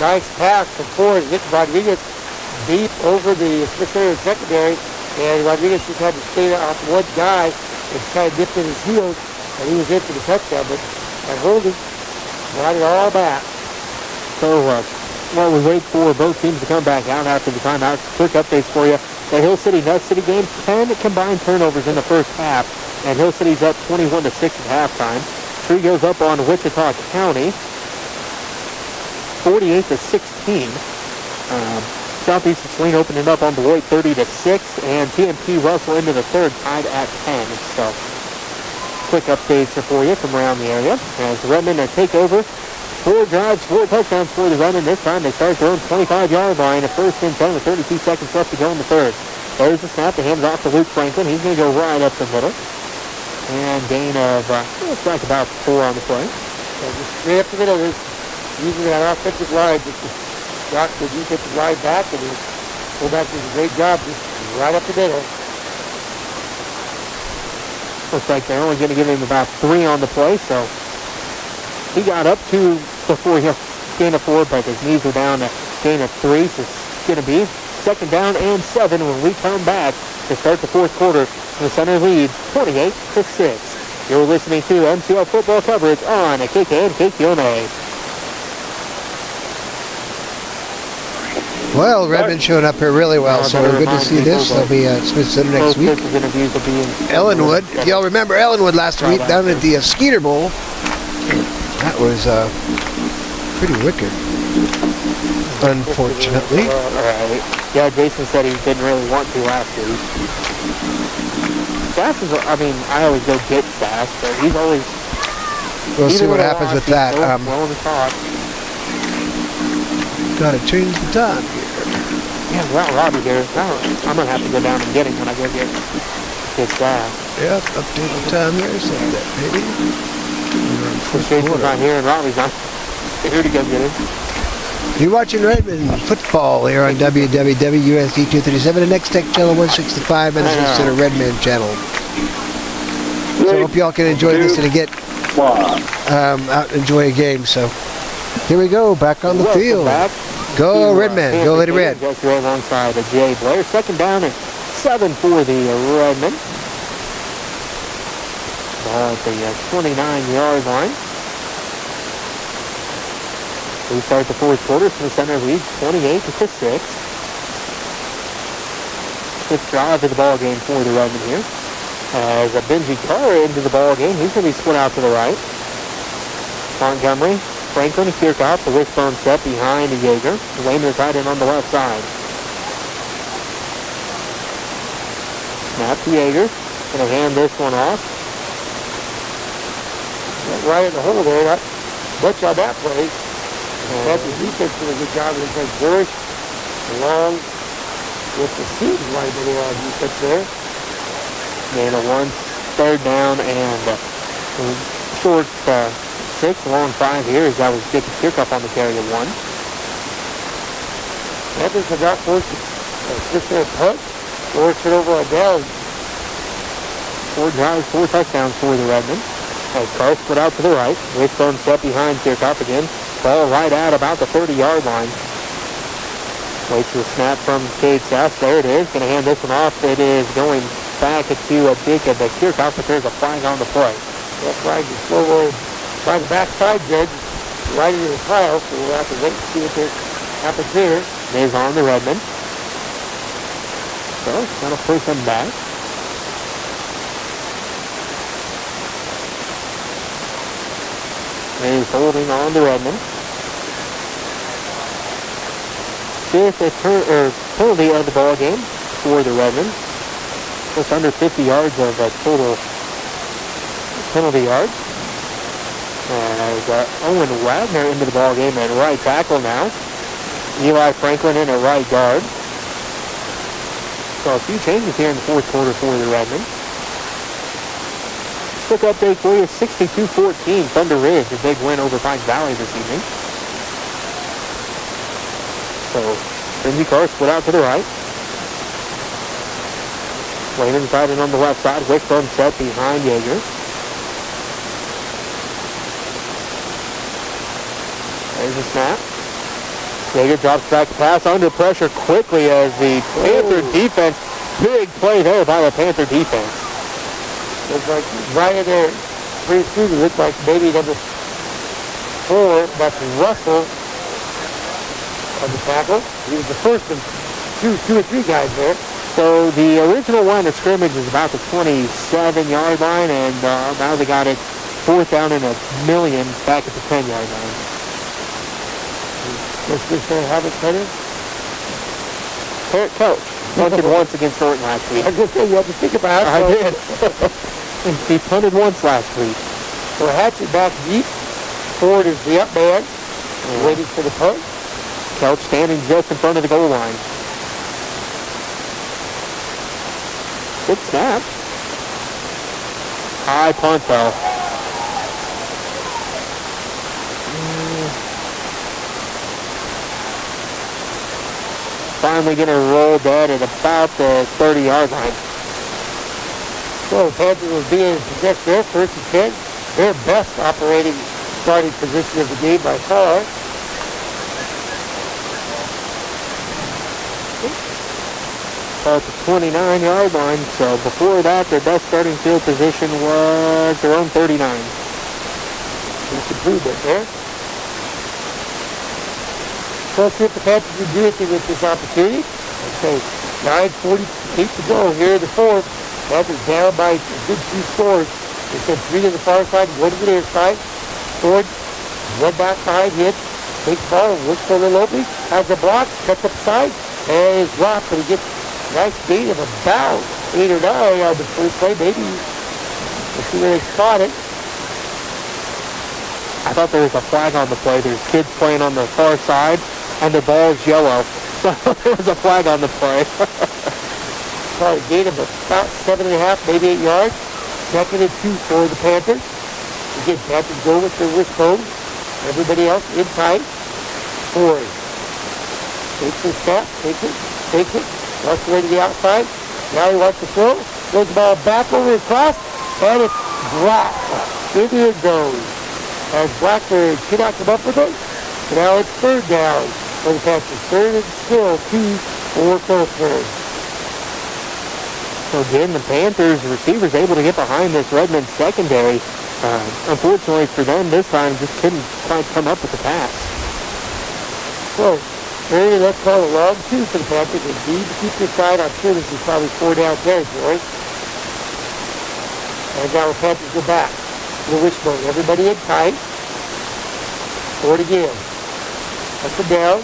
nice pass from Ford. Hit Rodriguez deep over the Smith Center secondary, and Rodriguez just had to stay off one guy and kind of dipped in his heels, and he was in for the touchdown, but that holding brought it all back. So, while we wait for both teams to come back out after the timeout, quick updates for you. The Hill City Nutt City game, 10 combined turnovers in the first half, and Hill City's up 21-6 at halftime. Tree goes up on Wichita County, 48-16. Southeast Saline opening up on Beloit 30-6, and TMP Russell into the third, tied at 10. So, quick updates for you from around the area as the Redmen take over. 4 drives, 4 touchdowns for the Redmen. This time they start their own 25-yard line. A 1st and 10 with 32 seconds left to go in the third. There's the snap. The hands off to Luke Franklin. He's going to go right up the middle. And gain of, looks like about 4 on the play. So just straight up the middle. There's using that offensive line just to knock the defensive line back. And the fullback does a great job just right up the middle. Looks like they're only going to give him about 3 on the play, so he got up to before he gained a 4, but his knees were down to gain of 3, so it's going to be 2nd down and 7 when we come back to start the 4th quarter. The Center leads 28-6. You're listening to MCL football coverage on KK and KQMA. Well, Redmond showing up here really well, so we're good to see this. They'll be at Smith Center next week. Ellenwood, if y'all remember Ellenwood last week down at the Skeeter Bowl. That was pretty wicked, unfortunately. Right. Yeah, Jason said he didn't really want to last week. Sass is, I mean, I always go get Sass, but he's always... We'll see what happens with that. Gotta change the time here. Yeah, well, Robbie here. I'm gonna have to go down and get him when I go get Sass. Yep, update the time here, set that baby. Jason's not here and Robbie's not here to go get him. You're watching Redmond football here on WWWUSD 237 and Next Tech Channel 165 and the Center Redmen channel. So I hope y'all can enjoy this and get out and enjoy a game. So here we go, back on the field. Go Redmen, go Lady Red. Just right alongside of Jay Blair. 2nd down and 7 for the Redmen. Ball at the 29-yard line. We start the 4th quarter, so the Center leads 28-6. 6th drive of the ball game for the Redmen here. As Benji Carr into the ball game, he's going to be split out to the right. Montgomery, Franklin, Kirchhoff, the wishbone set behind Yeager. Wayner tied in on the left side. Snap to Yeager. Going to hand this one off. Right in the hole there. Not much on that play. Panthers defense did a good job because Bush, along with the seams right on defense there. And a 1 3rd down and short 6, long 5 here as that was Jacob Kickoff on the carry of 1. Panthers have not forced a 6-yard punt or turnover on down. 4 drives, 4 touchdowns for the Redmen. As Carr split out to the right. Wishbone set behind Kickoff again. Ball right at about the 30-yard line. Waits for the snap from Cade South. There it is. Going to hand this one off. It is going back to Jacob Kickoff, but there's a flag on the play. That flag is slow by the backside edge, right into the pile, so we'll have to wait and see what happens here. It is on the Redmen. So it's going to push them back. It is holding on the Redmen. 5th penalty of the ball game for the Redmen. Just under 50 yards of total penalty yards. As Owen Wagner into the ball game at right tackle now. Eli Franklin in at right guard. So a few changes here in the 4th quarter for the Redmen. Quick update for you, 62-14, Thunder Ridge, a big win over Pine Valley this evening. So, Lindsey Carr split out to the right. Lane inside and on the left side, Wishbone set behind Yeager. There's a snap. Yeager drops back to pass under pressure quickly as the Panther defense, big play there by the Panther defense. Looks like right in there, pretty soon it looked like maybe number 4, that's Russell on the tackle. He was the first of two or three guys there. So the original line of scrimmage is about the 27-yard line, and now they got it 4th down and a million back at the 10-yard line. What's this going to have it, Penny? Coach. Punted once against Norton last week. I was going to say, you have to think about it. I did. He punted once last week. So Hatchet back deep. Ford is the up man, waiting for the punt. Couch standing just in front of the goal line. Good snap. High punt though. Finally going to roll dead at about the 30-yard line. So Panthers will be in possession there, 1st and 10. Their best operating starting position of the game by far. At the 29-yard line. So before that, their best starting field position was their own 39. It's improvement there. So let's see if the Panthers can do anything with this opportunity. Okay, 9:48 to go here in the 4th. Panthers down by a good 2 scores. They sent 3 to the far side, 1 to the near side. Ford, 1 back behind him. Takes the ball, looks for a little opening, has a block, cuts up the side, and is dropped, but he gets a nice gain of about 8 or 9 on the first play, maybe. We'll see where they spot it. I thought there was a flag on the play. There's kids playing on the far side, and the ball's yellow. So there was a flag on the play. Sorry, gain of about 7.5, maybe 8 yards. 2nd and 2 for the Panthers. Again, Panthers go with their wishbone. Everybody else in tight. Ford takes his step, takes it, walks away to the outside. Now he wants to throw. Throws the ball back over across, and it's dropped. In the end zone. As Blackburn cannot come up with it. So now it's 3rd down for the Panthers. 3rd and still 2 for Phillipsburg. So again, the Panthers receivers able to get behind this Redmond secondary. Unfortunately for them, this time just couldn't quite come up with the pass. So, really, let's call it long 2 for the Panthers. They need to keep this side. I'm sure this is probably 4 down territory. And now the Panthers go back to the wishbone. Everybody in tight. Ford again. Up and down.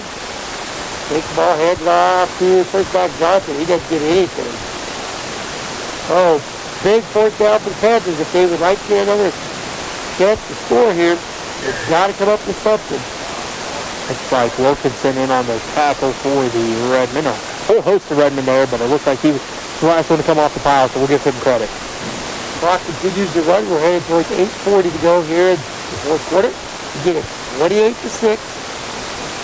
Takes the ball, hands it off to first back Johnson. He doesn't get anything. Oh, big 4th down for the Panthers. If they would like to get another chance to score here, they've got to come up with something. Looks like Wilkinson in on the tackle for the Redmen. A whole host of Redmen there, but it looks like he was the last one to come off the pile, so we'll give him credit. Clock continues to run. We're headed towards 8:40 to go here in the fourth quarter. Again, 28-6.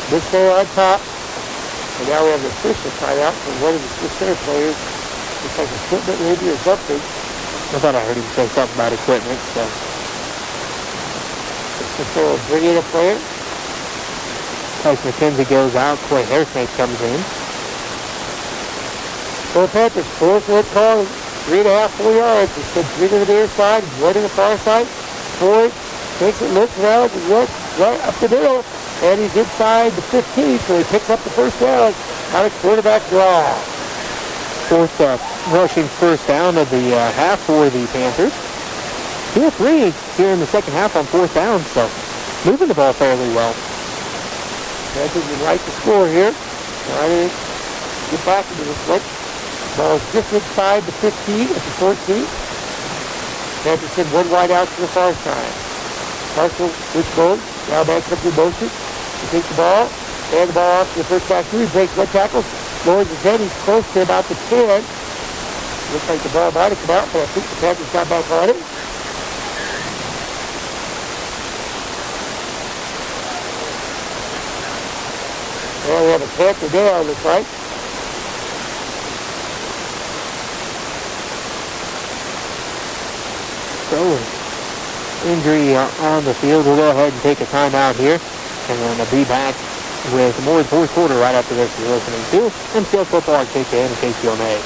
This there on top. And now we have the official timeout from one of the Swiss Center players. Looks like equipment maybe or something. I thought I heard him say something about equipment, so. So bring in a player. Coach McKenzie goes out. Clay Hairsnake comes in. For the Panthers, 4-foot call, 3.5, 4 yards. It's been 3 to the near side, 1 to the far side. Ford takes it, looks around, and looks right up the middle. And he's inside the 15, so he picks up the first down on a quarterback draw. Fourth rushing first down of the half for the Panthers. 2 or 3 here in the second half on fourth down, so moving the ball fairly well. Panthers would like to score here. Trying to get back into this one. Ball is just inside the 15 at the 14. Panthers send one wide out to the far side. Marshall wishbone. Now back comes in motion. He takes the ball. And the ball off to the first back two. He breaks one tackle. Lowers his head. He's close to about the 10. Looks like the ball might have come out, but I think the Panthers got back on it. Well, we have a Panther down, looks like. So, injury on the field. We'll go ahead and take a timeout here, and then I'll be back with more in fourth quarter right after this. You're listening to MCL Football on KKN and KQMA.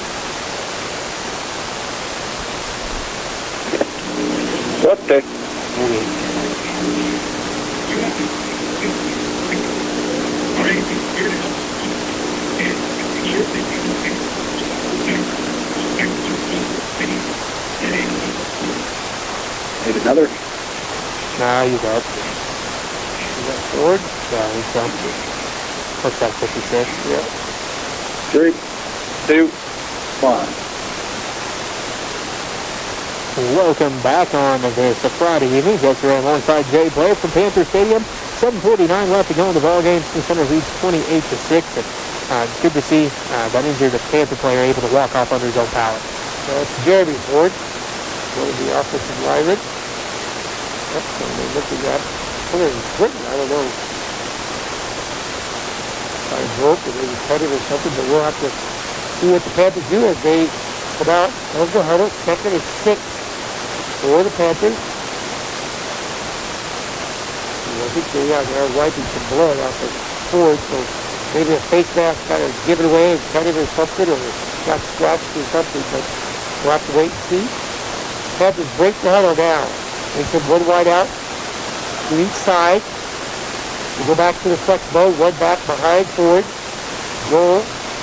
What the? Need another? Nah, you got it. You got Ford? Yeah, I think so. What's that, 56? Yeah. 3, 2, 1. Welcome back on this Friday evening. Jets are alongside Jay Blair from Panther Stadium. 7:49 left to go in the ballgame. Center leads 28-6. And it's good to see that injured Panther player able to walk off under his own power. That's Jeremy Ford, one of the offensive linemen. That's something they're looking at. What is equipment? I don't know. I broke or maybe cut it or something, but we'll have to see what the Panthers do as they come out of the huddle. Second and 6 for the Panthers. I think they're wiping some blood off of Ford, so maybe a face mask kind of given away and cut it or something, or got scratched or something, but we'll have to wait and see. Panthers break the huddle now. They send one wide out to each side. We go back to the flex mode, one back behind Ford. Roll,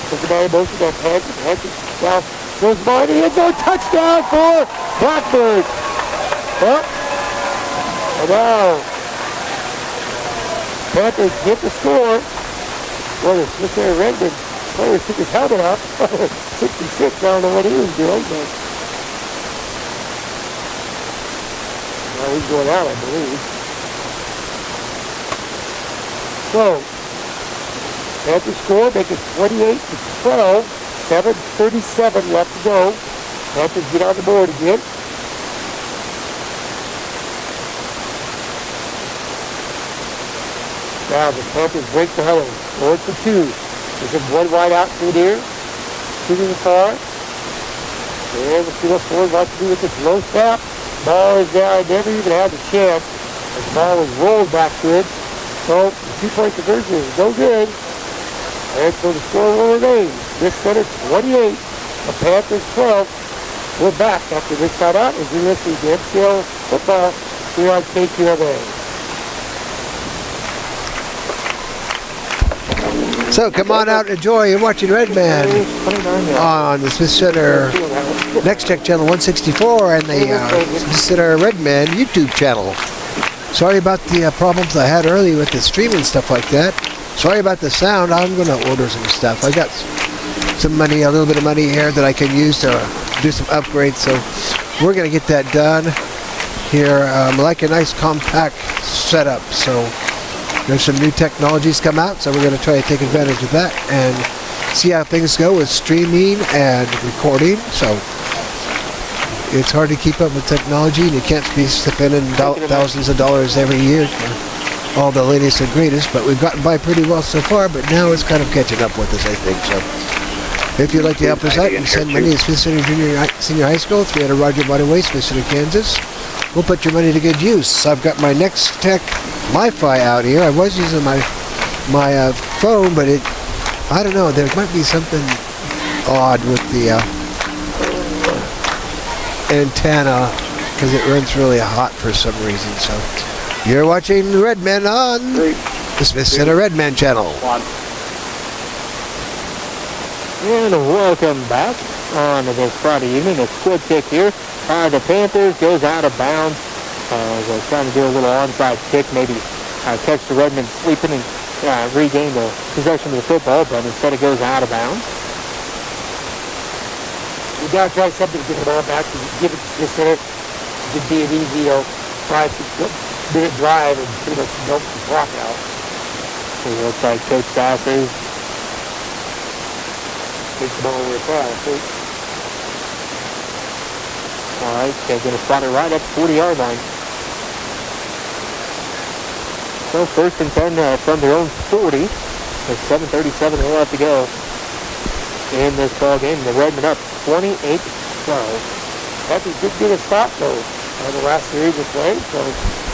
puts the man in motion, that's Hanson now goes by the end zone, touchdown for Blackbird. Well, and now Panthers get the score. Well, the Swiss Center Redmen player took his helmet off. 66, I don't know what he was doing, but well, he's going out, I believe. So, Panthers score, make it 28-12, 7:37 left to go. Panthers get on the board again. Now the Panthers break the huddle. Forward for 2. There's just one wide out through there. 2 to the far. And let's see what Ford wants to do with this low snap. Ball is down. Never even had the chance. The ball was rolled back to it. So the 2-point conversion is no good. And so the score will remain. This Center 28. The Panthers 12. We're back after this timeout as you're listening to MCL Football here on KQMA. So come on out and enjoy. You're watching Redman on the Smith Center Next Check Channel 164 and the Smith Center Redman YouTube channel. Sorry about the problems I had earlier with the streaming stuff like that. Sorry about the sound. I'm going to order some stuff. I got some money, a little bit of money here that I can use to do some upgrades. So we're going to get that done here. Like a nice compact setup. So There's some new technologies come out, so we're going to try to take advantage of that and see how things go with streaming and recording. So it's hard to keep up with technology, and you can't be spending thousands of dollars every year for all the latest and greatest, but we've gotten by pretty well so far, but now it's kind of catching up with us, I think. So if you'd like to help us out, you send money to Smith Center Senior High School, 300 Roger Body Way, Smith Center, Kansas. We'll put your money to good use. I've got my Next Tech MiFi out here. I was using my phone, but I don't know, there might be something odd with the antenna because it runs really hot for some reason. So you're watching Redmen on the Smith Center Redmen channel. And welcome back on this Friday evening. A squid kick here. The Panthers goes out of bounds. They're trying to do a little onside kick, maybe catch the Redmen sleeping and regain the possession of the football, but instead it goes out of bounds. We got to try something to get the ball back to give it to Center. It could be an easy 5-minute drive and pretty much milk the clock out. So it looks like Coach Sasser takes the ball over the fly, I think. All right, they're going to spot it right at the 40-yard line. So first and 10 from their own 40. There's 7:37 left to go in this ball game. The Redmen up 28-12. That did get a stop though on the last series of play, so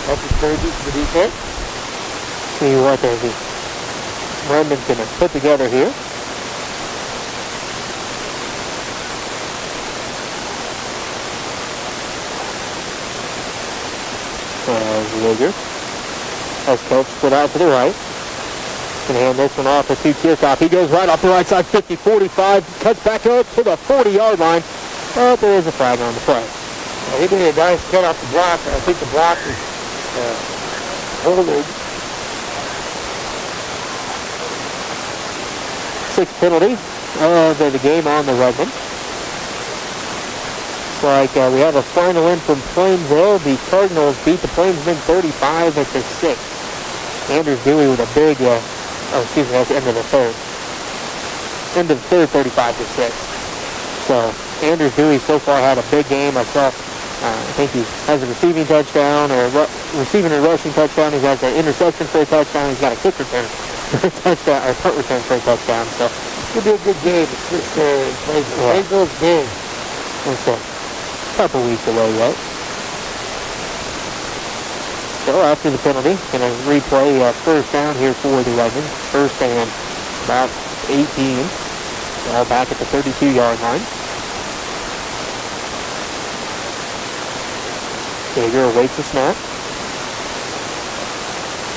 that's encouraging for the defense. See what the Redmen's going to put together here. Luger. As coach split out to the right. Can hand this one off to kickoff. He goes right off the right side, 50-45, cuts back up to the 40-yard line. But there is a flag on the play. He did a nice cut off the block. I think the block is holding. Sixth penalty of the game on the Redmen. Like we have a final in from Plainsville. The Cardinals beat the Plainsmen 35-6. Andrew Dewey with a big, that's the end of the third. End of the third, 35-6. So Andrew Dewey so far had a big game. I saw, I think he has a receiving touchdown or receiving and rushing touchdown. He has an interception for a touchdown. He's got a kick return for a touchdown, or punt return for a touchdown. So it'll be a good game. It's Plainsville's big. Okay. Couple weeks away yet. So after the penalty, going to replay first down here for the Redmen. First and about 18. All back at the 32-yard line. Jaeger awaits the snap.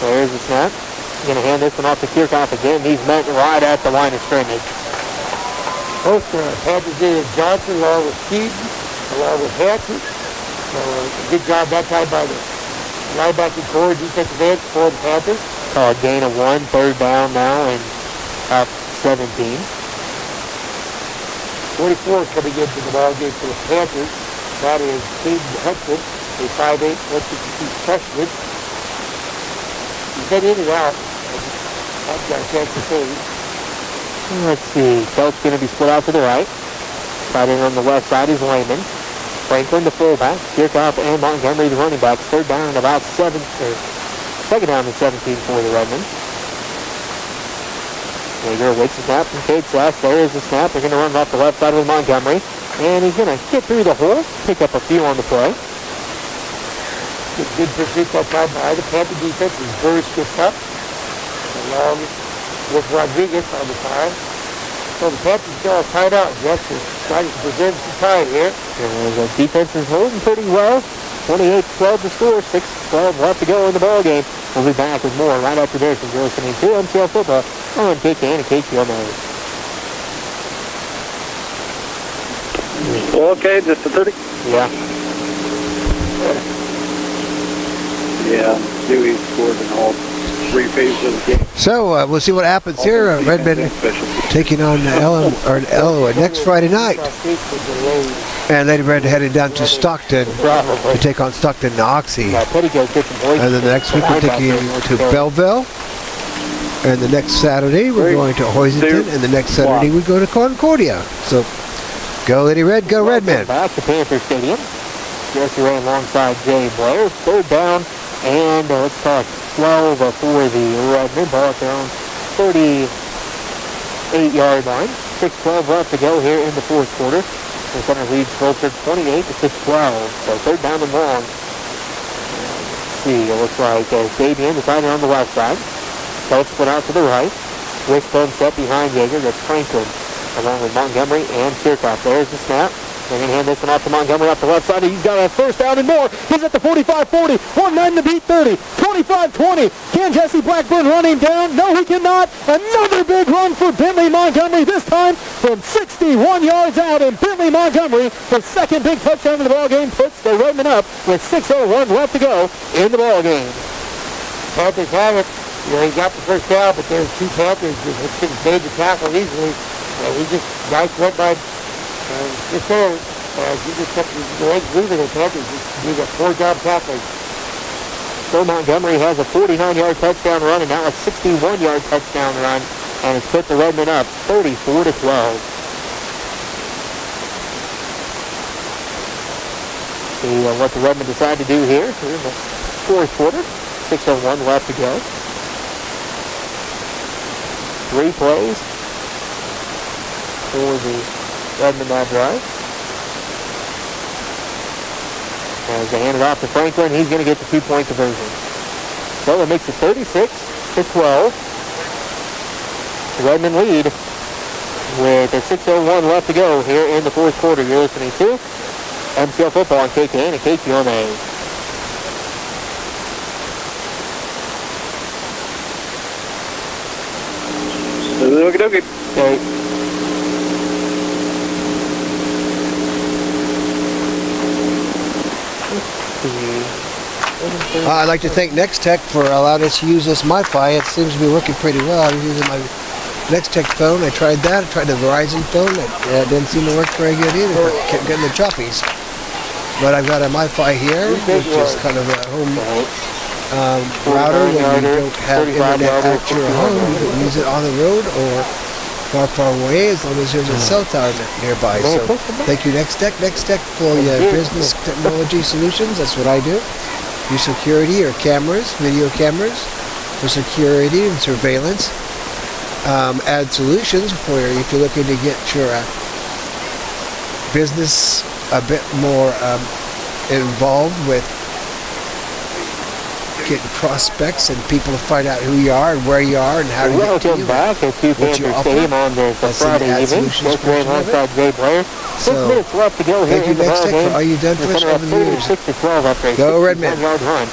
There's the snap. Going to hand this one off to Kirchhoff again. He's met right at the line of scrimmage. Both Panthers did Johnson along with Keaton, along with Hanson. So good job that time by the linebacking core defensive end for the Panthers. Gain of 1, third down now, and up 17. 44 is coming into the ball game for the Panthers. That is Caden Hudson, a 5'8", 162 freshman. He's been in and out. I've got a chance to say. Let's see. Kelt's going to be split out to the right. Tight end on the left side is Lehman. Franklin, the fullback. Kirchhoff and Montgomery, the running backs. Second down and 17 for the Redmen. Jaeger awaits the snap from Cade Slash. There is the snap. They're going to run off the left side with Montgomery. And he's going to get through the hole. Pick up a few on the play. Good pursuit that time by the Panther defense. As Burris gets up. Along with Rodriguez on the time. So the Panthers still have tied out just to try to preserve some time here. And the defense is holding pretty well. 28-12 to score. 6-12 left to go in the ball game. We'll be back with more right after this. You're listening to MCL Football on KKN and KQMA. Okay, just a 30? Yeah. Yeah, Dewey scored in all three phases of the game. So we'll see what happens here. Redmen taking on Elo next Friday night. And Lady Red heading down to Stockton to take on Stockton Oxy. And then the next week we're taking to Belleville. And the next Saturday, we're going to Hoisington, and the next Saturday, we go to Concordia. So, go Lady Red, go Redmen. Back to Panther Stadium. Jesse ran alongside Jay Blair. Third down, and let's talk 12 for the Redmen. Ball at their own 38-yard line. 6:12 left to go here in the fourth quarter. The Center leads Phillipsburg 28-12. So third down and long. Let's see, it looks like Fabian decided on the left side. Both split out to the right. Wishbone set behind Yeager. That's Franklin along with Montgomery and Kirchhoff. There's the snap. They're going to hand this one off to Montgomery off the left side. He's got a first down and more. He's at the 45-40. 1-9 to beat 30. 25-20. Can Jesse Blackburn run him down? No, he cannot. Another big run for Bentley Montgomery. This time from 61 yards out. And Bentley Montgomery, the second big touchdown of the ball game, puts the Redmen up with 6:01 left to go in the ball game. Panthers have it. You know, he got the first down, but there's two Panthers that could have made the tackle easily. And he just, nice went by just there. He just kept his legs moving, and Panthers just did a poor job tackling. So Montgomery has a 49-yard touchdown run, and now a 61-yard touchdown run, and it's put the Redmen up 34-12. See what the Redmen decide to do here in the fourth quarter. 6:01 left to go. 3 plays for the Redmen that drive. As they hand it off to Franklin, he's going to get the 2-point conversion. So it makes it 36-12. The Redmen lead with a 6:01 left to go here in the fourth quarter. You're listening to MCL Football on KKN and KQMA. Okay. I'd like to thank Nextech for allowing us to use this MiFi. It seems to be working pretty well. I'm using my Nextech phone. I tried that. I tried the Verizon phone. It didn't seem to work very good either. I kept getting the choppies. But I've got a MiFi here, which is kind of a home router when you don't have internet at your home. You can use it on the road or far away as long as there's a cell tower nearby. So thank you Nextech for your business technology solutions. That's what I do. Your security or cameras, video cameras for security and surveillance. Add solutions where if you're looking to get your business a bit more involved with getting prospects and people to find out who you are and where you are and how to get to you. Welcome back to Panther Stadium on this Friday evening. Just ran alongside Jay Blair. 6 minutes left to go here in the ball game. All you've done for us over the years. 36-12 after a 61-yard run.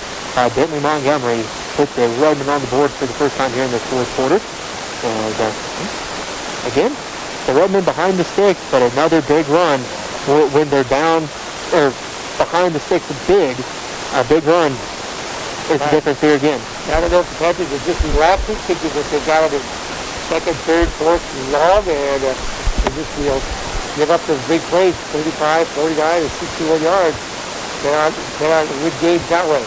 Bentley Montgomery put the Redmen on the board for the first time here in the fourth quarter. And again, the Redmen behind the sticks, but another big run when they're down or behind the sticks. A big run. It's the difference here again. I don't know if the Panthers are just relaxing, thinking that they got it in second, third, fourth, and long, and they just, give up those big plays, 35, 49, and 61 yards. They're on good games that way.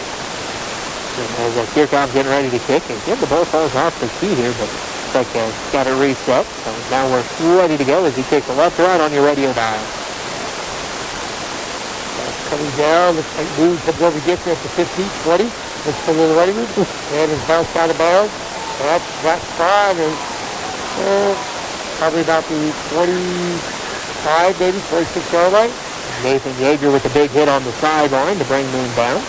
As Kirchhoff getting ready to kick, and again, the ball falls off the tee here, but it's like got it reset. So now we're ready to go as he kicks the left or right on your radio dial. Coming down, looks like Moon comes over, gets it at the 15, 20. Let's put it in the running room, and it's bounced out of bounds. That's fine, and probably about the 25, maybe 26-yard line. Nathan Yeager with a big hit on the sideline to bring Moon down.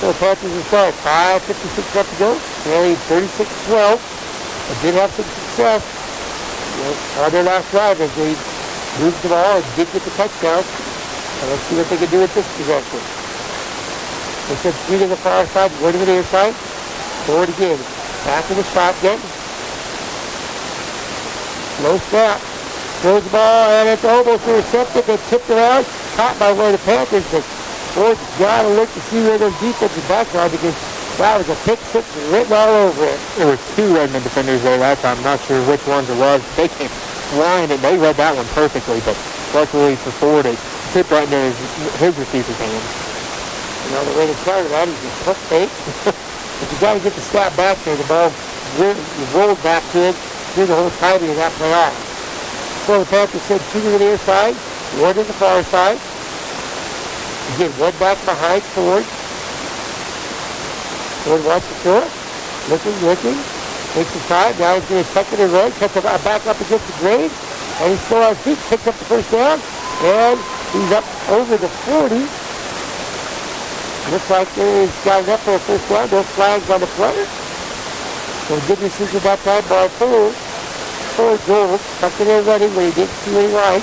So Panthers is start. 5:56 left to go. Nearly 36-12. They did have some success on their last drive as they moved the ball and did get the touchdown. And let's see what they can do with this possession. They said 3 to the far side, 1 to the near side. Forward again. Back to the shotgun. Low snap. Throws the ball, and it's almost intercepted and tipped around. Caught by one of the Panthers, but Ford's got to look to see where those defensive backs are because that was a pick six written all over it. There were 2 Redmen defenders there that time. I'm not sure which ones it was. They came flying, and they read that one perfectly, but luckily for Ford, it tipped right into his receiver's hands. You know, the way to counter that is just hook fake. But you got to get the snap back there. The ball rolled back to it through the whole timing of that play off. So the Panthers send 2 to the near side, 1 to the far side. Again, 1 back behind Ford. Ford wants to throw it. Looking. Takes some time. Now he's going to tuck it in right. Cuts it back up against the grade. And he's still on his feet. Picks up the first down. And he's up over the 40. Looks like he's got enough for a first down. No flags on the play. So good decision that time by Ford. Ford goes. Tucked it in running when he didn't see any line.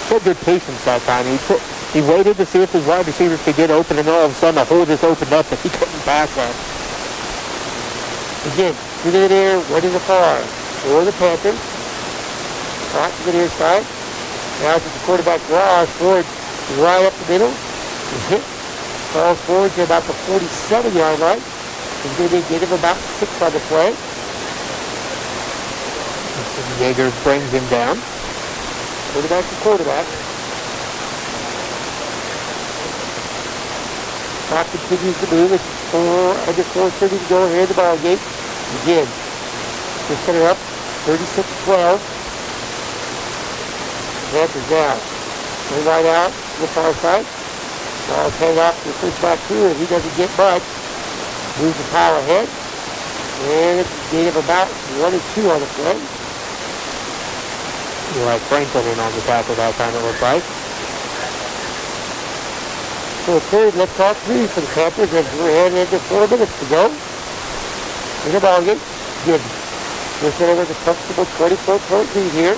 Had good patience that time. He waited to see if his wide receivers could get open, and all of a sudden the hole just opened up and he couldn't pass that. Again, 2 to the near, 1 to the far. For the Panthers. Back to the near side. Now to the quarterback draw. Ford right up the middle. He's hit. Falls forward to about the 47-yard line. He's going to get him about 6 on the play. Yeager brings him down. Quarterback to quarterback. Clock continues to move. It's 4:30 to go here in the ball game. Again, they're setting up 36-12. Panthers down. Play right out to the far side. Ball's headed off to the first back two, and he doesn't get much. Moves the pile ahead. And it's a gain of about 1 or 2 on the play. Like Franklin in on the tackle that time, it looks like. So third, let's talk 3 for the Panthers as we're heading into 4 minutes to go. In the ballgame, good. We're sitting with a comfortable 24-point lead here.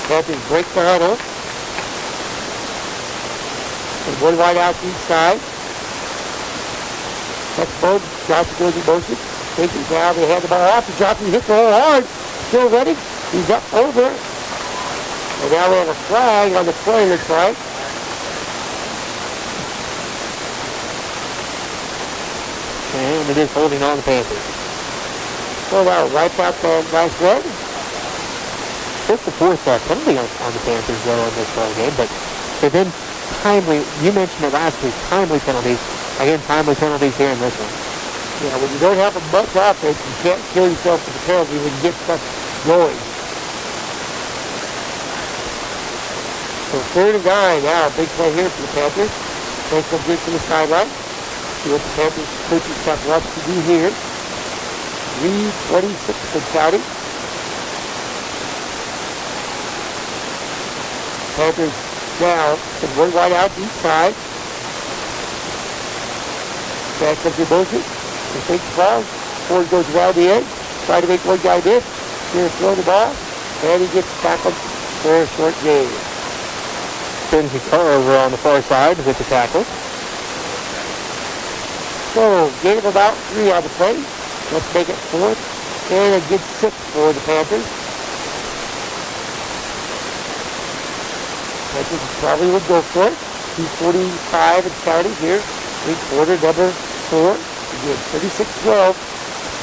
Panthers break the huddle. And 1 wide out each side. That's Bode. Johnson goes in motion. Takes it down. They hand the ball off to Johnson. He hits the hole hard. Still running. He's up over. And now we have a flag on the play, looks like. And it is holding on the Panthers. So now right out the nice run. Just the 4th penalty on the Panthers though in this ball game, but they've been timely. You mentioned it last week. Timely penalties. Again, timely penalties here in this one. Yeah, when you don't have a much offense, you can't kill yourself with the penalty when you get stuff going. So 3rd and 9 now, big play here for the Panthers. Takes them good to the sideline. See what the Panthers coaching staff wants to do here. 3:26 and counting. Panthers down and 1 wide out each side. Back comes in motion. He takes the ball. Ford goes around the edge. Trying to make one guy miss. Here to throw the ball. And he gets tackled for a short gain. Sends his car over on the far side with the tackle. So, gain of about 3 on the play. Let's make it 4th. And a good 6 for the Panthers. Panthers probably would go for it. 2:45 and counting here. In quarter number 4. Again, 36-12.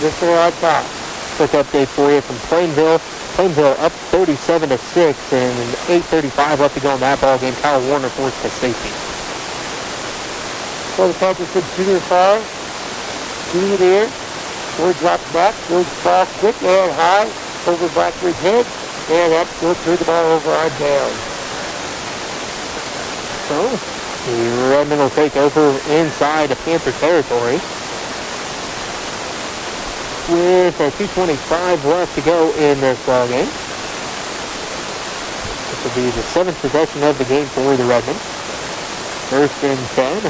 They're on top. Quick update for you from Plainville. Plainville up 37-6 and 8:35 left to go in that ball game. Kyle Warner forced a safety. So the Panthers send 2 to the far. 2 to the near. Ford drops back. Goes the ball quick and high over Blackbird's head. And that's going to turn the ball over on down. So the Redmen will take over inside of Panther territory. With 2:25 left to go in this ball game. This will be the 7th possession of the game for the Redmen. 1st and 10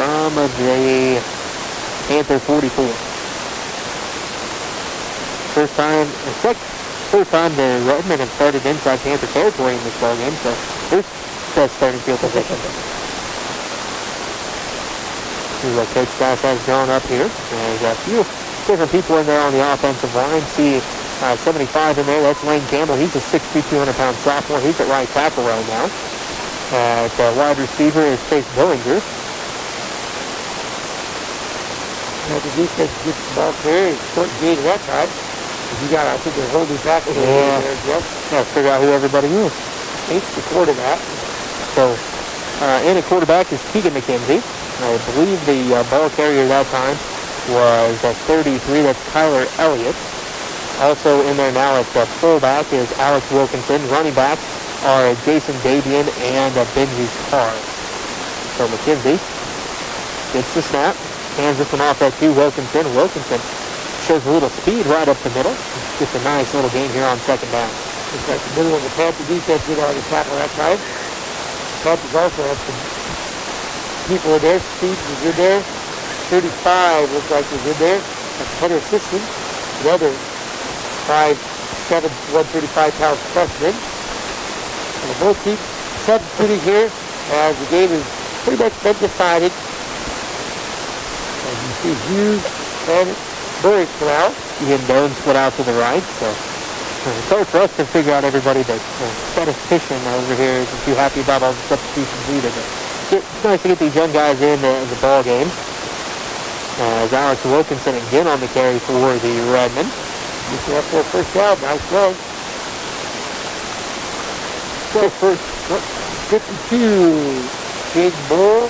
from the Panther 44. First time the Redmen have started inside Panther territory in this ball game, so first best starting field position. See what Coach Bass has going up here. There's a few different people in there on the offensive line. See 75 in there. That's Lane Campbell. He's a 6'2", 200-pound sophomore. He's at right tackle right now. At wide receiver is Chase Billinger. Now the defense gets the ball clear. Short gain that time. You got, I think, they're holding back a little bit there, Jeff. Gotta figure out who everybody is. It's the quarterback. So, in at quarterback is Keegan McKenzie. I believe the ball carrier that time was 33. That's Kyler Elliott. Also in there now at fullback is Alex Wilkinson. Running back are Jason Davian and Benji Carr. So McKenzie gets the snap, hands this one off to Wilkinson. Wilkinson shows a little speed right up the middle. Gets a nice little gain here on second down. Looks like the middle of the Panther defense did on the tackle that time. The Panthers also have some people in there. Steve was in there. 35 looks like was in there. That's Hunter Sisson, the other 5'7", 135-pound freshman. And they both keep substituting here as the game has pretty much been decided. As you see Hughes and Burry come out. Ian Doan split out to the right. So Coach Russ can figure out everybody, but statistician over here isn't too happy about all the substitutions either. But it's nice to get these young guys in the ball game. As Alex Wilkinson again on the carry for the Redmen. Just up for a first down. Nice run. So first 52, James Moore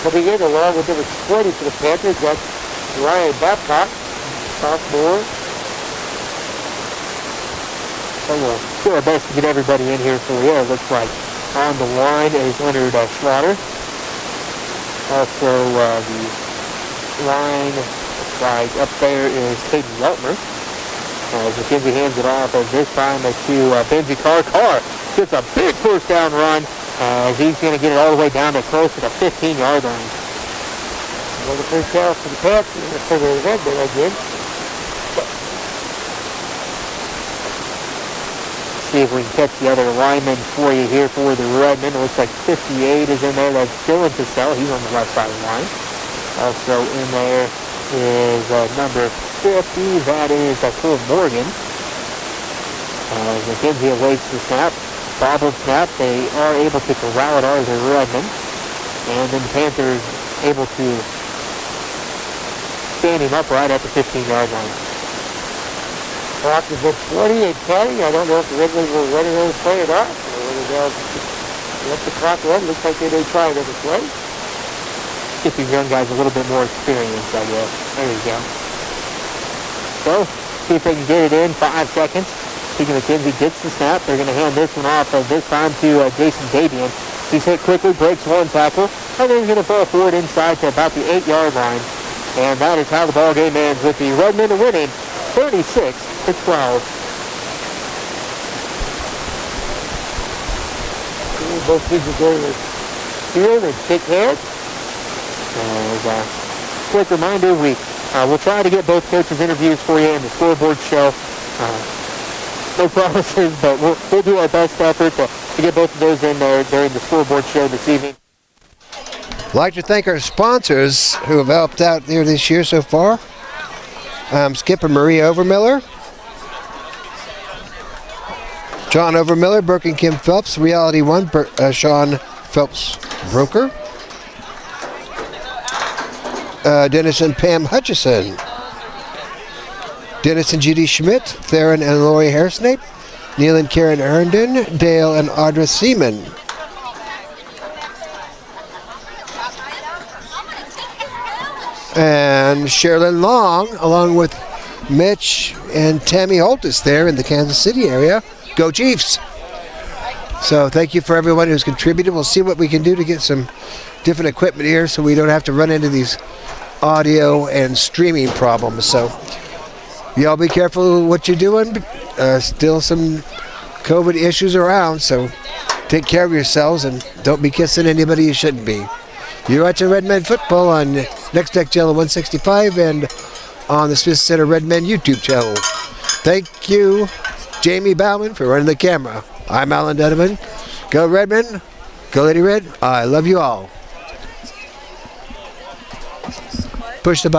coming in along with number 20 for the Panthers. That's Ryan Babcock, sophomore. So we'll do our best to get everybody in here for you. It looks like on the line is Leonard Schlatter. Also the line right up there is Caden Weltmer. As McKenzie hands it off as this time to Benji Carr. Carr gets a big first down run as he's going to get it all the way down to close to the 15-yard line. Well, the first down for the Panthers for the Redmen again. See if we can catch the other lineman for you here for the Redmen. It looks like 58 is in there. That's Dylan Cassell. He's on the left side of the line. Also in there is number 50. That is Cole Morgan. McKenzie awaits the snap. Bobbled snap. They are able to corral it out of the Redmen. And then the Panthers able to stand him upright at the 15-yard line. Clock is at 20 and counting. I don't know if the Redmen will run another play or not. Or whether they'll let the clock run. Looks like they may try another play. Get these young guys a little bit more experience, I guess. There you go. So, see if they can get it in 5 seconds. Keegan McKenzie gets the snap. They're going to hand this one off this time to Jason Davian. He's hit quickly, breaks one tackle, and then he's going to throw forward inside to about the 8-yard line. And that is how the ball game ends with the Redmen winning 36-12. Both teams are going to field and shake hands. Quick reminder, we'll try to get both coaches' interviews for you in the scoreboard show. No promises, but we'll do our best effort to get both of those in there during the scoreboard show this evening. I'd like to thank our sponsors who have helped out here this year so far. Skip and Marie Overmiller, John Overmiller, Burke and Kim Phelps, Reality One, Sean Phelps Broker, Dennis and Pam Hutchison, Dennis and Judy Schmidt, Theron and Lori Hairsnape, Neil and Karen Herndon, Dale and Audra Seaman. And Sherilyn Long, along with Mitch and Tammy Holtis there in the Kansas City area. Go Chiefs! So thank you for everyone who's contributed. We'll see what we can do to get some different equipment here so we don't have to run into these audio and streaming problems. So y'all be careful what you're doing. Still some COVID issues around, so take care of yourselves and don't be kissing anybody you shouldn't be. You're watching Redmen Football on Next Deck Channel 165 and on the Smith Center Redmen YouTube channel. Thank you, Jamie Bauman, for running the camera. I'm Alan Donovan. Go Redmen. Go Lady Red. I love you all. Push the button.